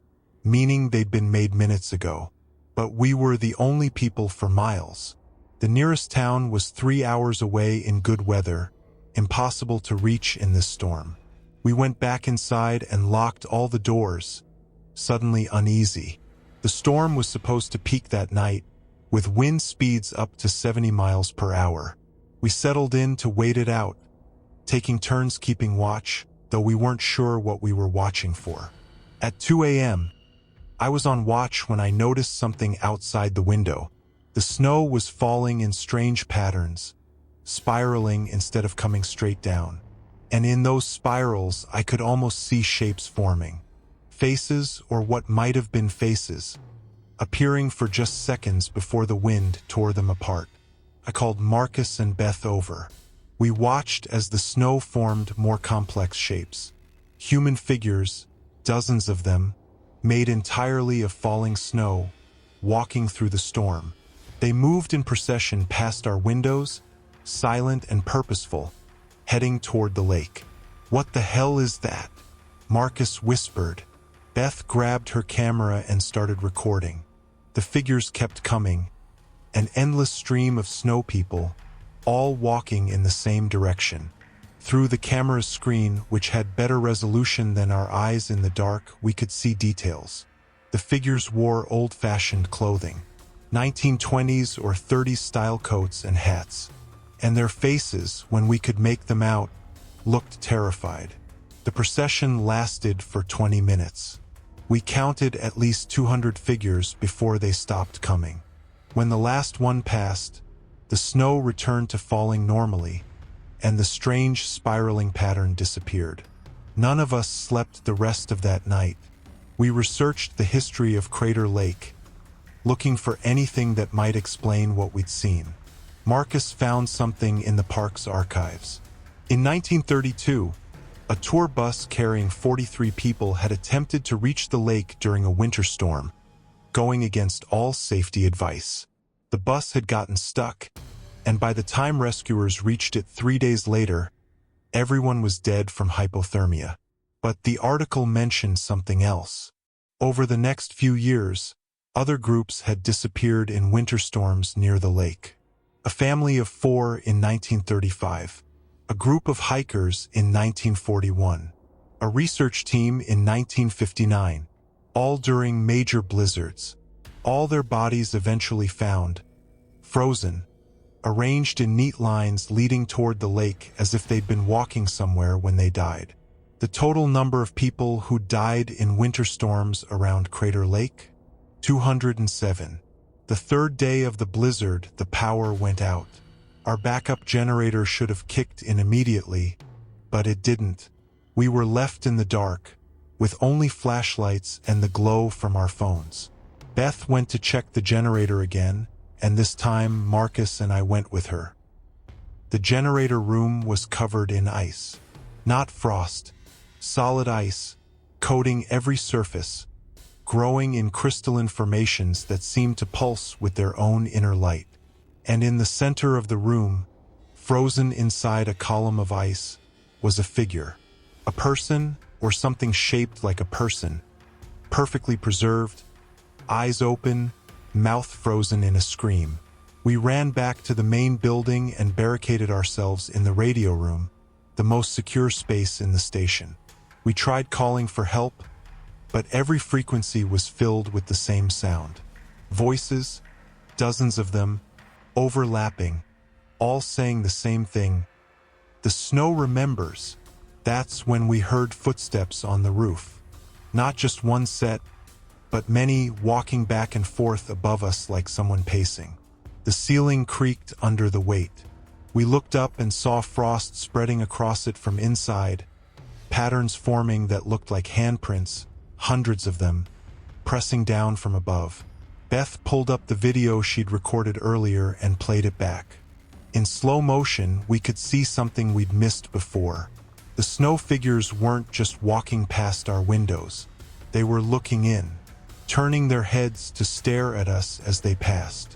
[SPEAKER 1] meaning they'd been made minutes ago. But we were the only people for miles. The nearest town was 3 hours away in good weather, impossible to reach in this storm. We went back inside and locked all the doors, suddenly uneasy. The storm was supposed to peak that night, with wind speeds up to 70 miles per hour. We settled in to wait it out, taking turns keeping watch, though we weren't sure what we were watching for. At 2 a.m., I was on watch when I noticed something outside the window. The snow was falling in strange patterns, spiraling instead of coming straight down. And in those spirals, I could almost see shapes forming. Faces, or what might have been faces, appearing for just seconds before the wind tore them apart. I called Marcus and Beth over. We watched as the snow formed more complex shapes. Human figures, dozens of them, made entirely of falling snow, walking through the storm. They moved in procession past our windows, silent and purposeful, heading toward the lake. "What the hell is that?" Marcus whispered. Beth grabbed her camera and started recording. The figures kept coming, an endless stream of snow people, all walking in the same direction. Through the camera's screen, which had better resolution than our eyes in the dark, we could see details. The figures wore old-fashioned clothing, 1920s or 30s style coats and hats, and their faces, when we could make them out, looked terrified. The procession lasted for 20 minutes. We counted at least 200 figures before they stopped coming. When the last one passed, the snow returned to falling normally, and the strange spiraling pattern disappeared. None of us slept the rest of that night. We researched the history of Crater Lake, looking for anything that might explain what we'd seen. Marcus found something in the park's archives. In 1932, a tour bus carrying 43 people had attempted to reach the lake during a winter storm, going against all safety advice. The bus had gotten stuck, and by the time rescuers reached it 3 days later, everyone was dead from hypothermia. But the article mentioned something else. Over the next few years, other groups had disappeared in winter storms near the lake. A family of 4 in 1935. A group of hikers in 1941, a research team in 1959, all during major blizzards. All their bodies eventually found, frozen, arranged in neat lines leading toward the lake as if they'd been walking somewhere when they died. The total number of people who died in winter storms around Crater Lake? 207. The third day of the blizzard, the power went out. Our backup generator should have kicked in immediately, but it didn't. We were left in the dark, with only flashlights and the glow from our phones. Beth went to check the generator again, and this time Marcus and I went with her. The generator room was covered in ice. Not frost, solid ice, coating every surface, growing in crystalline formations that seemed to pulse with their own inner light. And in the center of the room, frozen inside a column of ice, was a figure. A person, or something shaped like a person, perfectly preserved, eyes open, mouth frozen in a scream. We ran back to the main building and barricaded ourselves in the radio room, the most secure space in the station. We tried calling for help, but every frequency was filled with the same sound. Voices, dozens of them, overlapping, all saying the same thing. "The snow remembers." That's when we heard footsteps on the roof. Not just one set, but many walking back and forth above us like someone pacing. The ceiling creaked under the weight. We looked up and saw frost spreading across it from inside, patterns forming that looked like handprints, hundreds of them, pressing down from above. Beth pulled up the video she'd recorded earlier and played it back. In slow motion, we could see something we'd missed before. The snow figures weren't just walking past our windows. They were looking in, turning their heads to stare at us as they passed.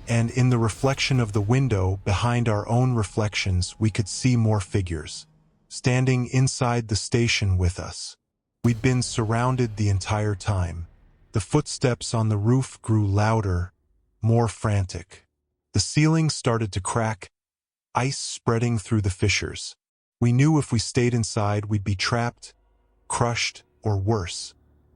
[SPEAKER 1] And in the reflection of the window, behind our own reflections, we could see more figures, standing inside the station with us. We'd been surrounded the entire time. The footsteps on the roof grew louder, more frantic. The The ceiling started to crack, ice spreading through the fissures. We knew if we stayed inside we'd be trapped, crushed, or worse.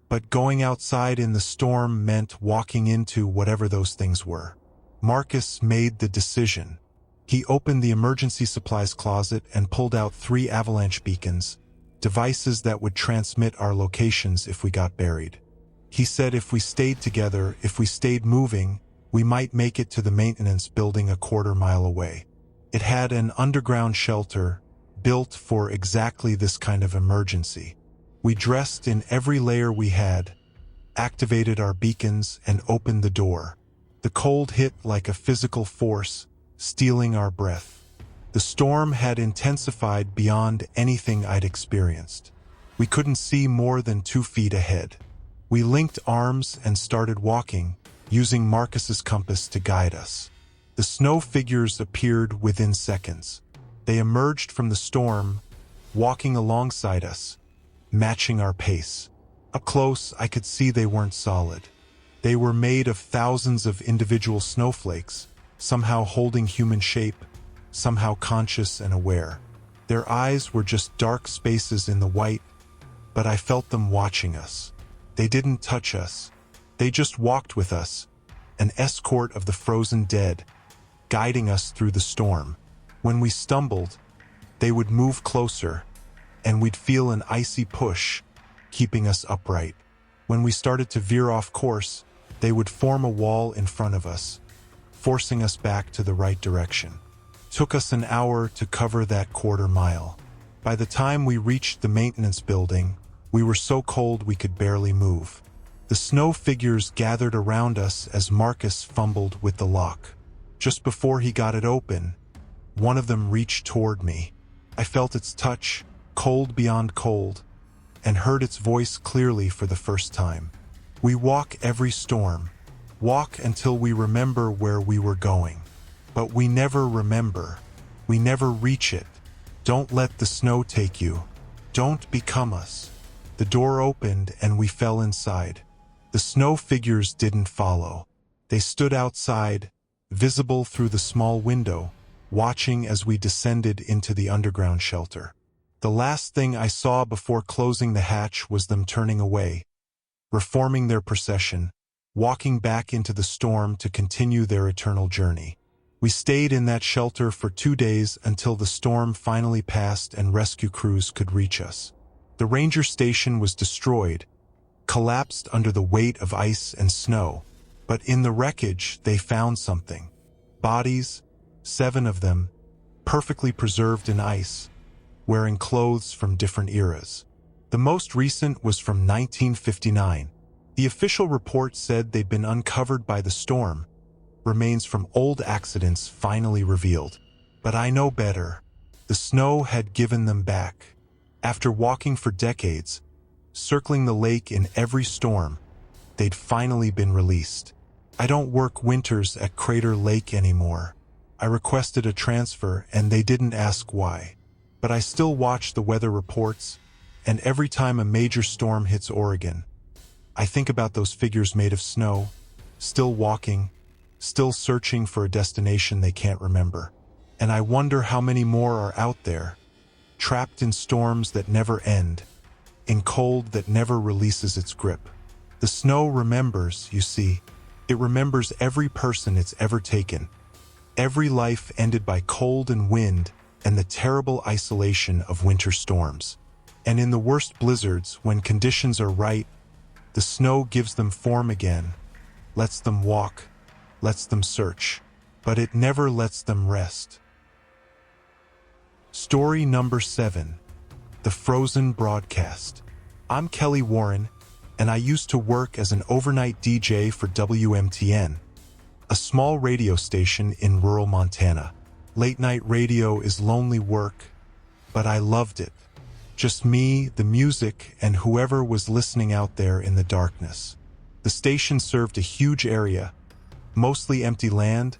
[SPEAKER 1] But going outside in the storm meant walking into whatever those things were. Marcus made the decision. He opened the emergency supplies closet and pulled out 3 avalanche beacons, devices that would transmit our locations if we got buried. He said if we stayed together, if we stayed moving, we might make it to the maintenance building a quarter-mile away. It had an underground shelter built for exactly this kind of emergency. We dressed in every layer we had, activated our beacons, and opened the door. The cold hit like a physical force, stealing our breath. The storm had intensified beyond anything I'd experienced. We couldn't see more than 2 feet ahead. We linked arms and started walking, using Marcus's compass to guide us. The snow figures appeared within seconds. They emerged from the storm, walking alongside us, matching our pace. Up close, I could see they weren't solid. They were made of thousands of individual snowflakes, somehow holding human shape, somehow conscious and aware. Their eyes were just dark spaces in the white, but I felt them watching us. They didn't touch us. They just walked with us, an escort of the frozen dead, guiding us through the storm. When we stumbled, they would move closer, and we'd feel an icy push, keeping us upright. When we started to veer off course, they would form a wall in front of us, forcing us back to the right direction. It took us an hour to cover that quarter-mile. By the time we reached the maintenance building, we were so cold we could barely move. The snow figures gathered around us as Marcus fumbled with the lock. Just before he got it open, one of them reached toward me. I felt its touch, cold beyond cold, and heard its voice clearly for the first time. We walk every storm, walk until we remember where we were going. But we never remember. We never reach it. Don't let the snow take you. Don't become us. The door opened and we fell inside. The snow figures didn't follow. They stood outside, visible through the small window, watching as we descended into the underground shelter. The last thing I saw before closing the hatch was them turning away, reforming their procession, walking back into the storm to continue their eternal journey. We stayed in that shelter for 2 days until the storm finally passed and rescue crews could reach us. The ranger station was destroyed, collapsed under the weight of ice and snow, but in the wreckage they found something. Bodies, 7 of them, perfectly preserved in ice, wearing clothes from different eras. The most recent was from 1959. The official report said they'd been uncovered by the storm, remains from old accidents finally revealed. But I know better. The snow had given them back. After walking for decades, circling the lake in every storm, they'd finally been released. I don't work winters at Crater Lake anymore. I requested a transfer and they didn't ask why. But I still watch the weather reports, and every time a major storm hits Oregon, I think about those figures made of snow, still walking, still searching for a destination they can't remember. And I wonder how many more are out there, trapped in storms that never end, in cold that never releases its grip. The snow remembers, you see. It remembers every person it's ever taken, every life ended by cold and wind and the terrible isolation of winter storms. And in the worst blizzards, when conditions are right, the snow gives them form again, lets them walk, lets them search, but it never lets them rest. Story number 7, The Frozen Broadcast. I'm Kelly Warren, and I used to work as an overnight DJ for WMTN, a small radio station in rural Montana. Late-night radio is lonely work, but I loved it. Just me, the music, and whoever was listening out there in the darkness. The station served a huge area, mostly empty land,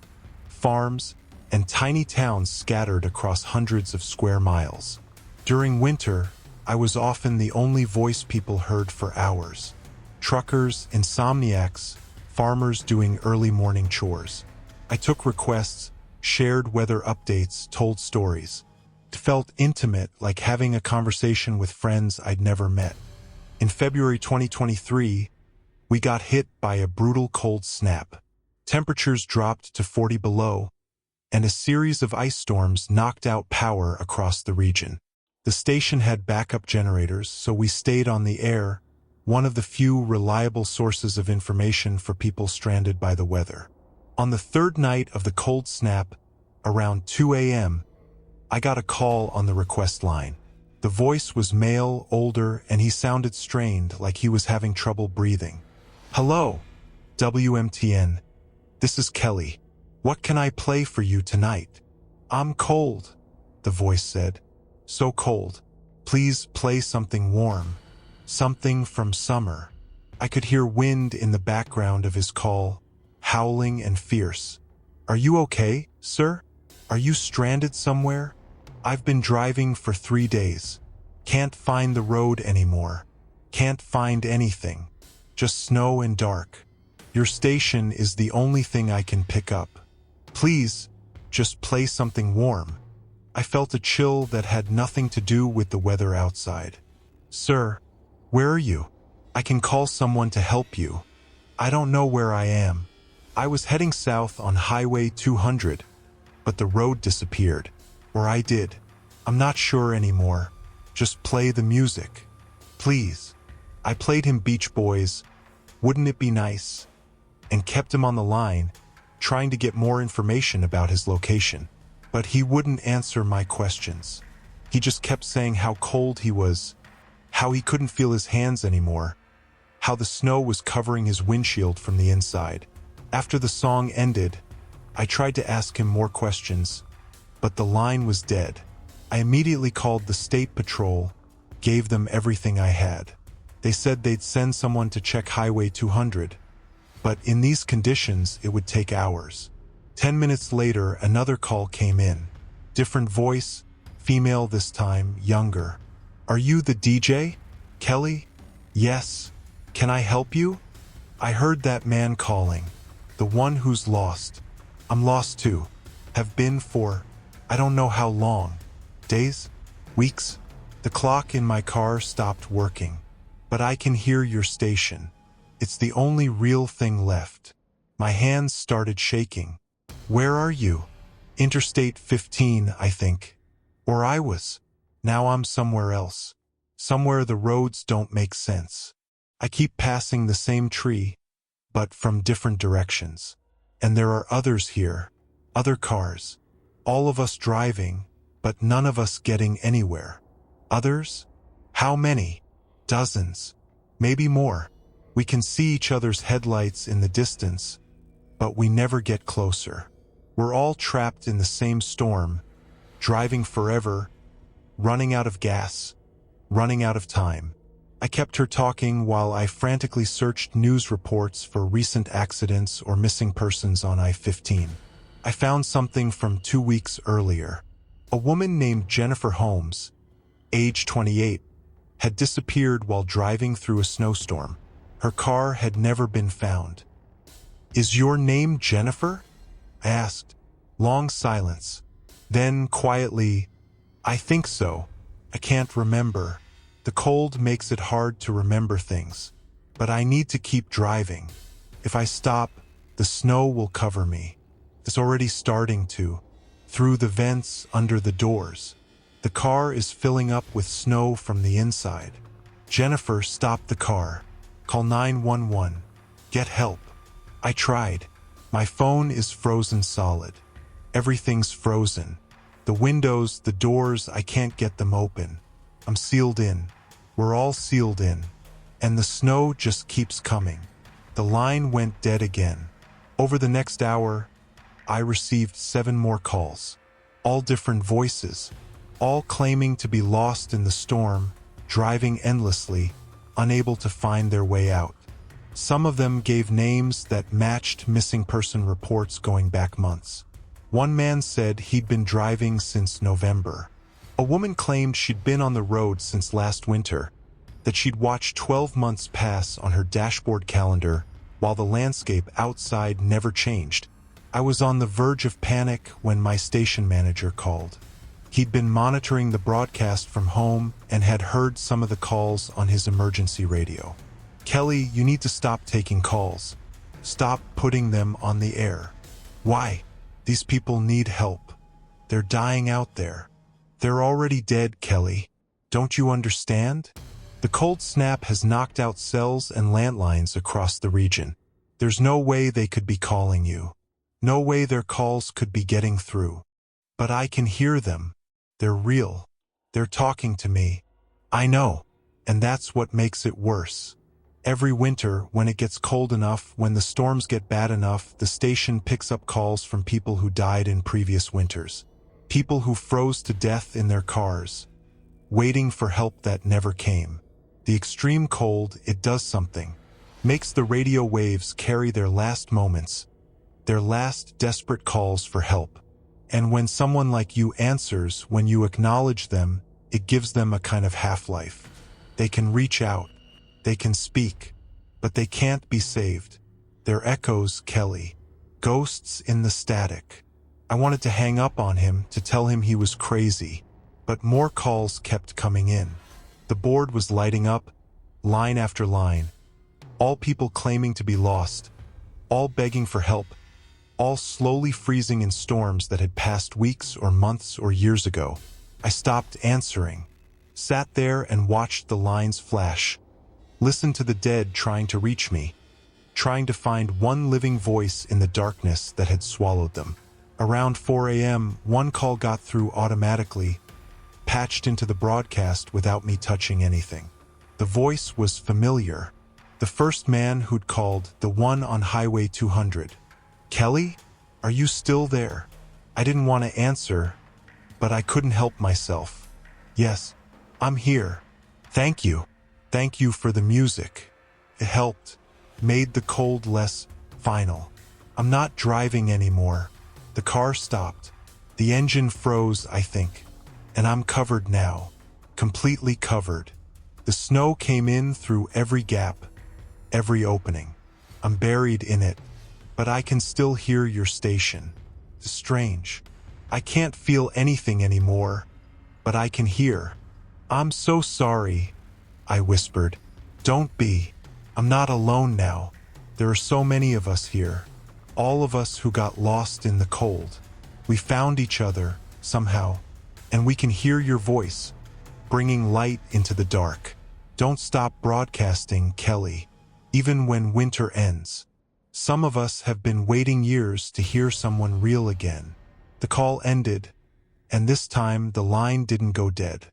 [SPEAKER 1] farms, and tiny towns scattered across hundreds of square miles. During winter, I was often the only voice people heard for hours. Truckers, insomniacs, farmers doing early morning chores. I took requests, shared weather updates, told stories. It felt intimate, like having a conversation with friends I'd never met. In February 2023, we got hit by a brutal cold snap. Temperatures dropped to 40 below, and a series of ice storms knocked out power across the region. The station had backup generators, so we stayed on the air, one of the few reliable sources of information for people stranded by the weather. On the third night of the cold snap, around 2 a.m., I got a call on the request line. The voice was male, older, and he sounded strained, like he was having trouble breathing. "Hello, WMTN. This is Kelly. What can I play for you tonight?" "I'm cold," the voice said. "So cold. Please play something warm. Something from summer." I could hear wind in the background of his call, howling and fierce. "Are you okay, sir? Are you stranded somewhere? I've been driving for 3 days. Can't find the road anymore. Can't find anything. Just snow and dark. Your station is the only thing I can pick up. Please, just play something warm." I felt a chill that had nothing to do with the weather outside. "Sir, where are you? I can call someone to help you." "I don't know where I am. I was heading south on Highway 200, but the road disappeared. Or I did. I'm not sure anymore. Just play the music, please." I played him Beach Boys, "Wouldn't It Be Nice?" and kept him on the line, trying to get more information about his location. But he wouldn't answer my questions. He just kept saying how cold he was, how he couldn't feel his hands anymore, how the snow was covering his windshield from the inside. After the song ended, I tried to ask him more questions, but the line was dead. I immediately called the State Patrol, gave them everything I had. They said they'd send someone to check Highway 200, but in these conditions it would take hours. 10 minutes later, another call came in. Different voice, female this time, younger. "Are you the DJ, Kelly?" "Yes. Can I help you?" "I heard that man calling. The one who's lost." "I'm lost too. Have been for, I don't know how long. Days? Weeks?" The clock in my car stopped working. "But I can hear your station. It's the only real thing left." My hands started shaking. "Where are you?" "Interstate 15, I think. Or I was. Now I'm somewhere else. Somewhere the roads don't make sense. I keep passing the same tree, but from different directions. And there are others here, other cars. All of us driving, but none of us getting anywhere." "Others? How many?" "Dozens. Maybe more. We can see each other's headlights in the distance, but we never get closer. We're all trapped in the same storm, driving forever, running out of gas, running out of time." I kept her talking while I frantically searched news reports for recent accidents or missing persons on I-15. I found something from 2 weeks earlier. A woman named Jennifer Holmes, age 28, had disappeared while driving through a snowstorm. Her car had never been found. "Is your name Jennifer?" I asked. Long silence. Then, quietly, "I think so. I can't remember. The cold makes it hard to remember things. But I need to keep driving. If I stop, the snow will cover me. It's already starting to. Through the vents under the doors. The car is filling up with snow from the inside." "Jennifer, stop the car. Call 911. Get help." I tried. My phone is frozen solid. Everything's frozen. The windows, the doors, I can't get them open. I'm sealed in. We're all sealed in. And the snow just keeps coming. The line went dead again. Over the next hour, I received 7 more calls. All different voices. All claiming to be lost in the storm, driving endlessly, unable to find their way out. Some of them gave names that matched missing person reports going back months. One man said he'd been driving since November. A woman claimed she'd been on the road since last winter, that she'd watched 12 months pass on her dashboard calendar while the landscape outside never changed. I was on the verge of panic when my station manager called. He'd been monitoring the broadcast from home and had heard some of the calls on his emergency radio. "Kelly, you need to stop taking calls. Stop putting them on the air." "Why? These people need help. They're dying out there." "They're already dead, Kelly. Don't you understand? The cold snap has knocked out cells and landlines across the region. There's no way they could be calling you. No way their calls could be getting through. But I can hear them. They're real. They're talking to me. I know. And that's what makes it worse. Every winter, when it gets cold enough, when the storms get bad enough, the station picks up calls from people who died in previous winters. People who froze to death in their cars, waiting for help that never came. The extreme cold, it does something. Makes the radio waves carry their last moments, their last desperate calls for help. And when someone like you answers, when you acknowledge them, it gives them a kind of half-life. They can reach out. They can speak. But they can't be saved. They're echoes, Kelly. Ghosts in the static. I wanted to hang up on him, to tell him he was crazy. But more calls kept coming in. The board was lighting up, line after line. All people claiming to be lost. All begging for help. All slowly freezing in storms that had passed weeks or months or years ago. I stopped answering. Sat there and watched the lines flash. Listened to the dead trying to reach me. Trying to find one living voice in the darkness that had swallowed them. Around 4 a.m., one call got through automatically, patched into the broadcast without me touching anything. The voice was familiar. The first man who'd called, the one on Highway 200. "Kelly, are you still there?" I didn't want to answer, but I couldn't help myself. "Yes, I'm here. Thank you. Thank you for the music. It helped. Made the cold less final. I'm not driving anymore." The car stopped. The engine froze, I think. And I'm covered now. Completely covered. The snow came in through every gap, every opening. I'm buried in it, but I can still hear your station. It's strange. I can't feel anything anymore, but I can hear. "I'm so sorry," I whispered. "Don't be. I'm not alone now. There are so many of us here. All of us who got lost in the cold. We found each other, somehow, and we can hear your voice, bringing light into the dark. Don't stop broadcasting, Kelly, even when winter ends. Some of us have been waiting years to hear someone real again." The call ended, and this time the line didn't go dead.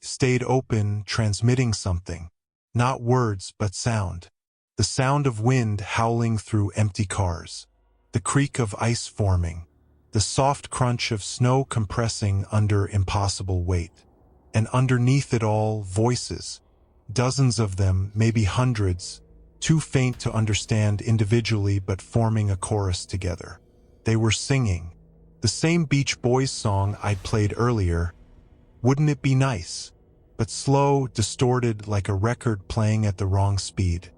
[SPEAKER 1] It stayed open, transmitting something. Not words, but sound. The sound of wind howling through empty cars. The creak of ice forming. The soft crunch of snow compressing under impossible weight. And underneath it all, voices. Dozens of them, maybe hundreds, too faint to understand individually but forming a chorus together. They were singing. The same Beach Boys song I'd played earlier, "Wouldn't It Be Nice?" But slow, distorted like a record playing at the wrong speed.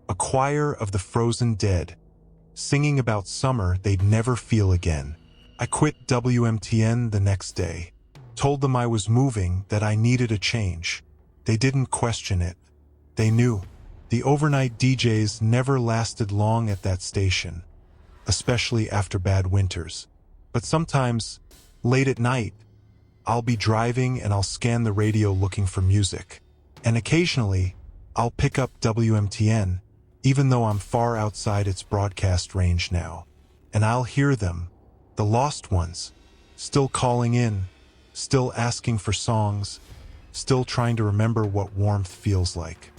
[SPEAKER 1] A choir of the frozen dead, singing about summer they'd never feel again. I quit WMTN the next day. Told them I was moving, that I needed a change. They didn't question it. They knew. The overnight DJs never lasted long at that station, especially after bad winters. But sometimes, late at night, I'll be driving and I'll scan the radio looking for music. And occasionally, I'll pick up WMTN, even though I'm far outside its broadcast range now. And I'll hear them, the lost ones, still calling in, still asking for songs, still trying to remember what warmth feels like.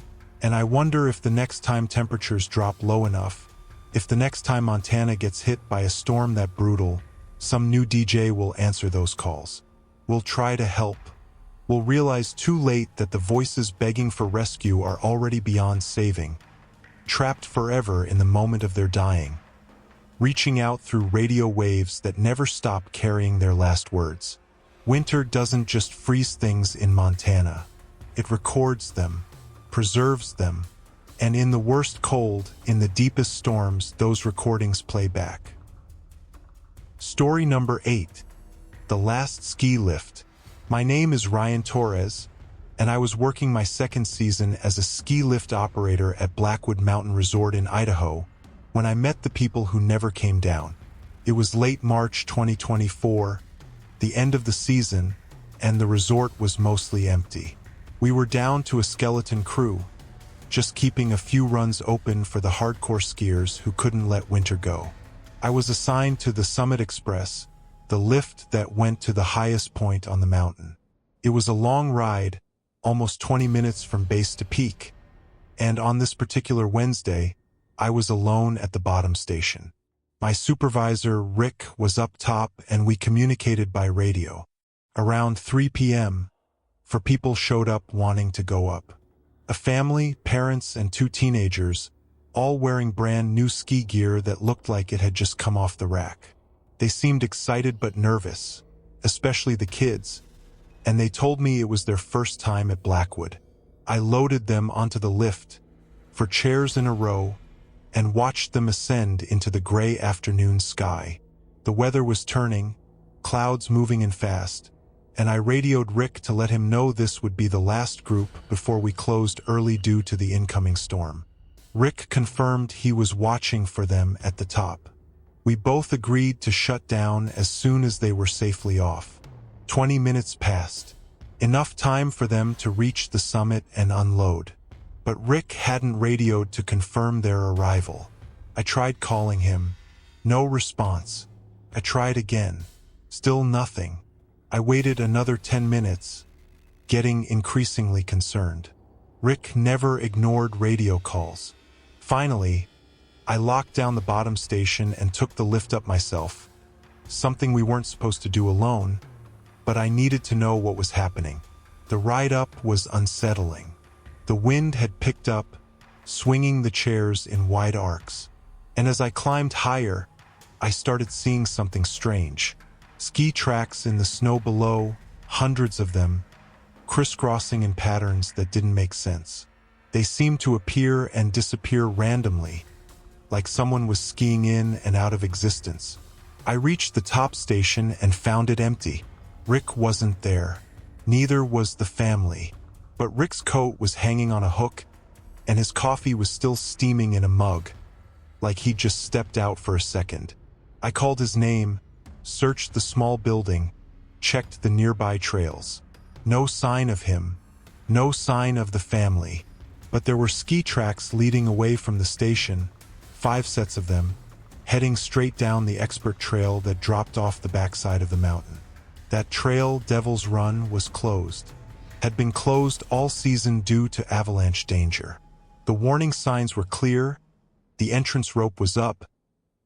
[SPEAKER 1] And I wonder if the next time temperatures drop low enough, if the next time Montana gets hit by a storm that brutal, some new DJ will answer those calls. We'll try to help. We'll realize too late that the voices begging for rescue are already beyond saving, trapped forever in the moment of their dying, reaching out through radio waves that never stop carrying their last words. Winter doesn't just freeze things in Montana. It records them, preserves them, and in the worst cold, in the deepest storms, those recordings play back. Story number 8. The Last Ski Lift. My name is Ryan Torres, and I was working my second season as a ski lift operator at Blackwood Mountain Resort in Idaho when I met the people who never came down. It was late March 2024, the end of the season, and the resort was mostly empty. We were down to a skeleton crew, just keeping a few runs open for the hardcore skiers who couldn't let winter go. I was assigned to the Summit Express, the lift that went to the highest point on the mountain. It was a long ride, almost 20 minutes from base to peak, and on this particular Wednesday, I was alone at the bottom station. My supervisor, Rick, was up top and we communicated by radio. Around 3 p.m., four people showed up wanting to go up. A family, parents, and 2 teenagers, all wearing brand new ski gear that looked like it had just come off the rack. They seemed excited but nervous, especially the kids, and they told me it was their first time at Blackwood. I loaded them onto the lift, for chairs in a row, and watched them ascend into the gray afternoon sky. The weather was turning, clouds moving in fast, and I radioed Rick to let him know this would be the last group before we closed early due to the incoming storm. Rick confirmed he was watching for them at the top. We both agreed to shut down as soon as they were safely off. 20 minutes passed, enough time for them to reach the summit and unload. But Rick hadn't radioed to confirm their arrival. I tried calling him. No response. I tried again. Still nothing. I waited another 10 minutes, getting increasingly concerned. Rick never ignored radio calls. Finally, I locked down the bottom station and took the lift up myself, something we weren't supposed to do alone, but I needed to know what was happening. The ride up was unsettling. The wind had picked up, swinging the chairs in wide arcs. And as I climbed higher, I started seeing something strange. Ski tracks in the snow below, hundreds of them, crisscrossing in patterns that didn't make sense. They seemed to appear and disappear randomly, like someone was skiing in and out of existence. I reached the top station and found it empty. Rick wasn't there. Neither was the family. But Rick's coat was hanging on a hook, and his coffee was still steaming in a mug, like he'd just stepped out for a second. I called his name, searched the small building, checked the nearby trails. No sign of him, no sign of the family. But there were ski tracks leading away from the station, 5 sets of them, heading straight down the expert trail that dropped off the backside of the mountain. That trail, Devil's Run, was closed. Had been closed all season due to avalanche danger. The warning signs were clear, the entrance rope was up,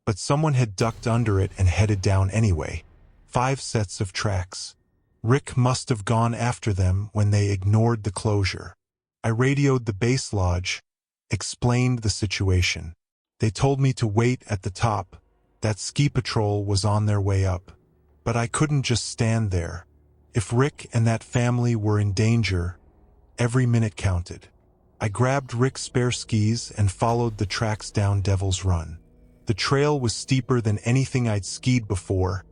[SPEAKER 1] but someone had ducked under it and headed down anyway. 5 sets of tracks. Rick must have gone after them when they ignored the closure. I radioed the base lodge, explained the situation. They told me to wait at the top, that ski patrol was on their way up. But I couldn't just stand there. If Rick and that family were in danger, every minute counted. I grabbed Rick's spare skis and followed the tracks down Devil's Run. The trail was steeper than anything I'd skied before,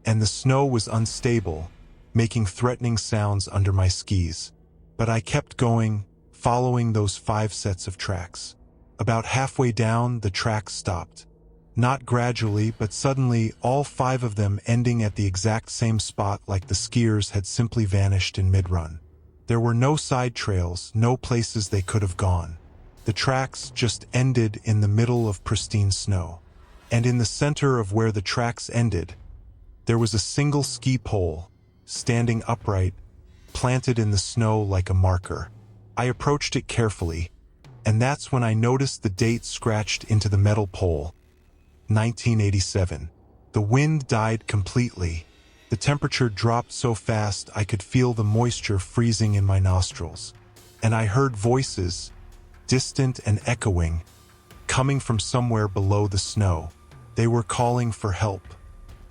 [SPEAKER 1] and the snow was unstable, making threatening sounds under my skis. But I kept going, following those 5 sets of tracks. About halfway down, the tracks stopped. Not gradually, but suddenly, all 5 of them ending at the exact same spot, like the skiers had simply vanished in mid-run. There were no side trails, no places they could have gone. The tracks just ended in the middle of pristine snow. And in the center of where the tracks ended, there was a single ski pole, standing upright, planted in the snow like a marker. I approached it carefully, and that's when I noticed the date scratched into the metal pole. 1987. The wind died completely. The temperature dropped so fast I could feel the moisture freezing in my nostrils. And I heard voices, distant and echoing, coming from somewhere below the snow. They were calling for help.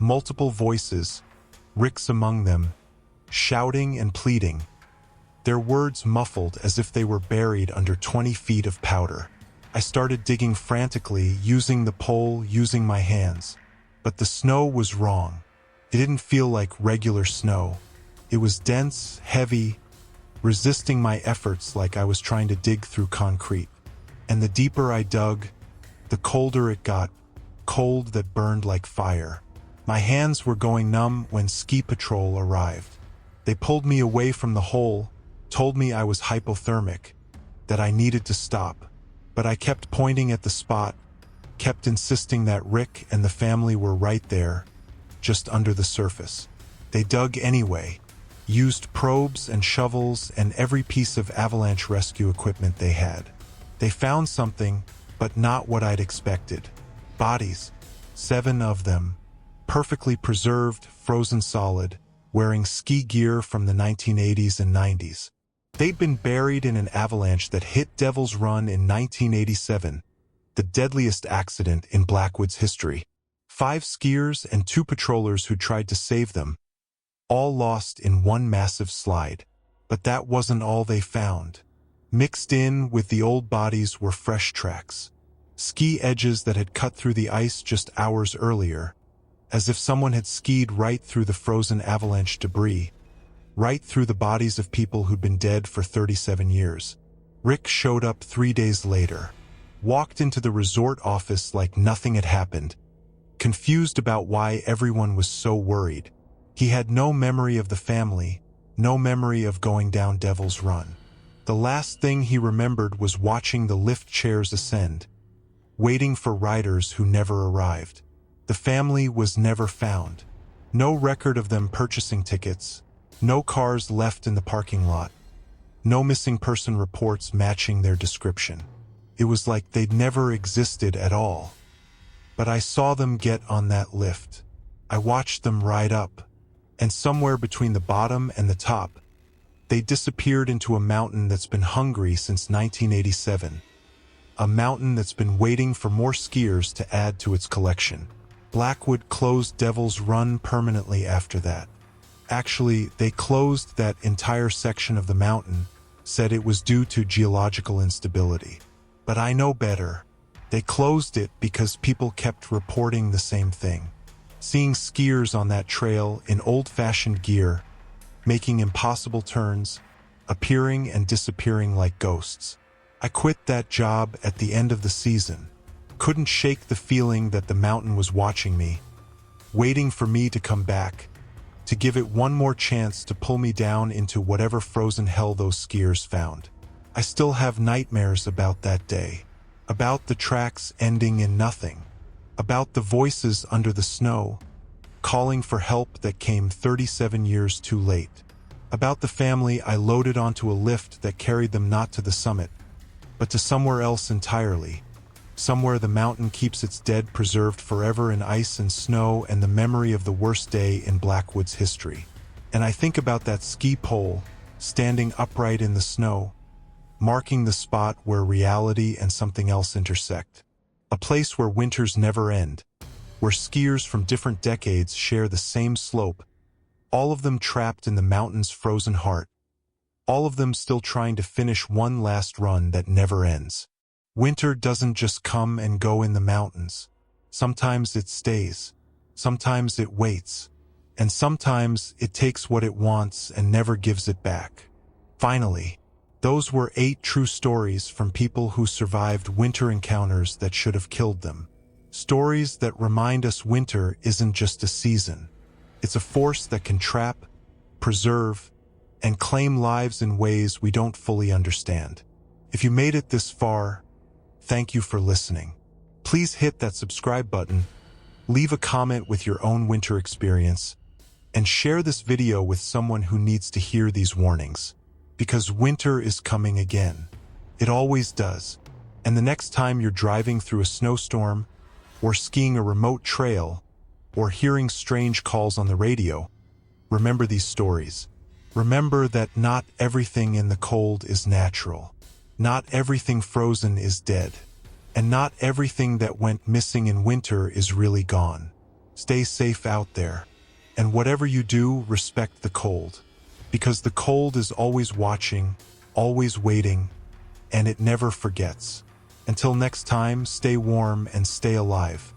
[SPEAKER 1] Multiple voices, Rick's among them, shouting and pleading. Their words muffled as if they were buried under 20 feet of powder. I started digging frantically, using the pole, using my hands. But the snow was wrong. It didn't feel like regular snow. It was dense, heavy, resisting my efforts like I was trying to dig through concrete. And the deeper I dug, the colder it got, cold that burned like fire. My hands were going numb when ski patrol arrived. They pulled me away from the hole, told me I was hypothermic, that I needed to stop. But I kept pointing at the spot, kept insisting that Rick and the family were right there, just under the surface. They dug anyway, used probes and shovels and every piece of avalanche rescue equipment they had. They found something, but not what I'd expected. Bodies, 7 of them, perfectly preserved, frozen solid, wearing ski gear from the 1980s and 90s. They'd been buried in an avalanche that hit Devil's Run in 1987, the deadliest accident in Blackwood's history. 5 skiers and 2 patrollers who tried to save them, all lost in one massive slide. But that wasn't all they found. Mixed in with the old bodies were fresh tracks, ski edges that had cut through the ice just hours earlier, as if someone had skied right through the frozen avalanche debris, right through the bodies of people who'd been dead for 37 years. Rick showed up 3 days later, walked into the resort office like nothing had happened, confused about why everyone was so worried. He had no memory of the family, no memory of going down Devil's Run. The last thing he remembered was watching the lift chairs ascend, waiting for riders who never arrived. The family was never found. No record of them purchasing tickets, no cars left in the parking lot, no missing person reports matching their description. It was like they'd never existed at all. But I saw them get on that lift. I watched them ride up, and somewhere between the bottom and the top, they disappeared into a mountain that's been hungry since 1987. A mountain that's been waiting for more skiers to add to its collection. Blackwood closed Devil's Run permanently after that. Actually, they closed that entire section of the mountain, said it was due to geological instability. But I know better. They closed it because people kept reporting the same thing. Seeing skiers on that trail in old-fashioned gear, making impossible turns, appearing and disappearing like ghosts. I quit that job at the end of the season. Couldn't shake the feeling that the mountain was watching me, waiting for me to come back, to give it one more chance to pull me down into whatever frozen hell those skiers found. I still have nightmares about that day, about the tracks ending in nothing, about the voices under the snow, calling for help that came 37 years too late, about the family I loaded onto a lift that carried them not to the summit, but to somewhere else entirely, somewhere the mountain keeps its dead preserved forever in ice and snow and the memory of the worst day in Blackwood's history. And I think about that ski pole, standing upright in the snow, marking the spot where reality and something else intersect. A place where winters never end, where skiers from different decades share the same slope, all of them trapped in the mountain's frozen heart, all of them still trying to finish one last run that never ends. Winter doesn't just come and go in the mountains. Sometimes it stays, sometimes it waits, and sometimes it takes what it wants and never gives it back. Finally, those were 8 true stories from people who survived winter encounters that should have killed them. Stories that remind us winter isn't just a season. It's a force that can trap, preserve, and claim lives in ways we don't fully understand. If you made it this far, thank you for listening. Please hit that subscribe button, leave a comment with your own winter experience, and share this video with someone who needs to hear these warnings. Because winter is coming again. It always does. And the next time you're driving through a snowstorm, or skiing a remote trail, or hearing strange calls on the radio, remember these stories. Remember that not everything in the cold is natural. Not everything frozen is dead. And not everything that went missing in winter is really gone. Stay safe out there. And whatever you do, respect the cold. Because the cold is always watching, always waiting, and it never forgets. Until next time, stay warm and stay alive.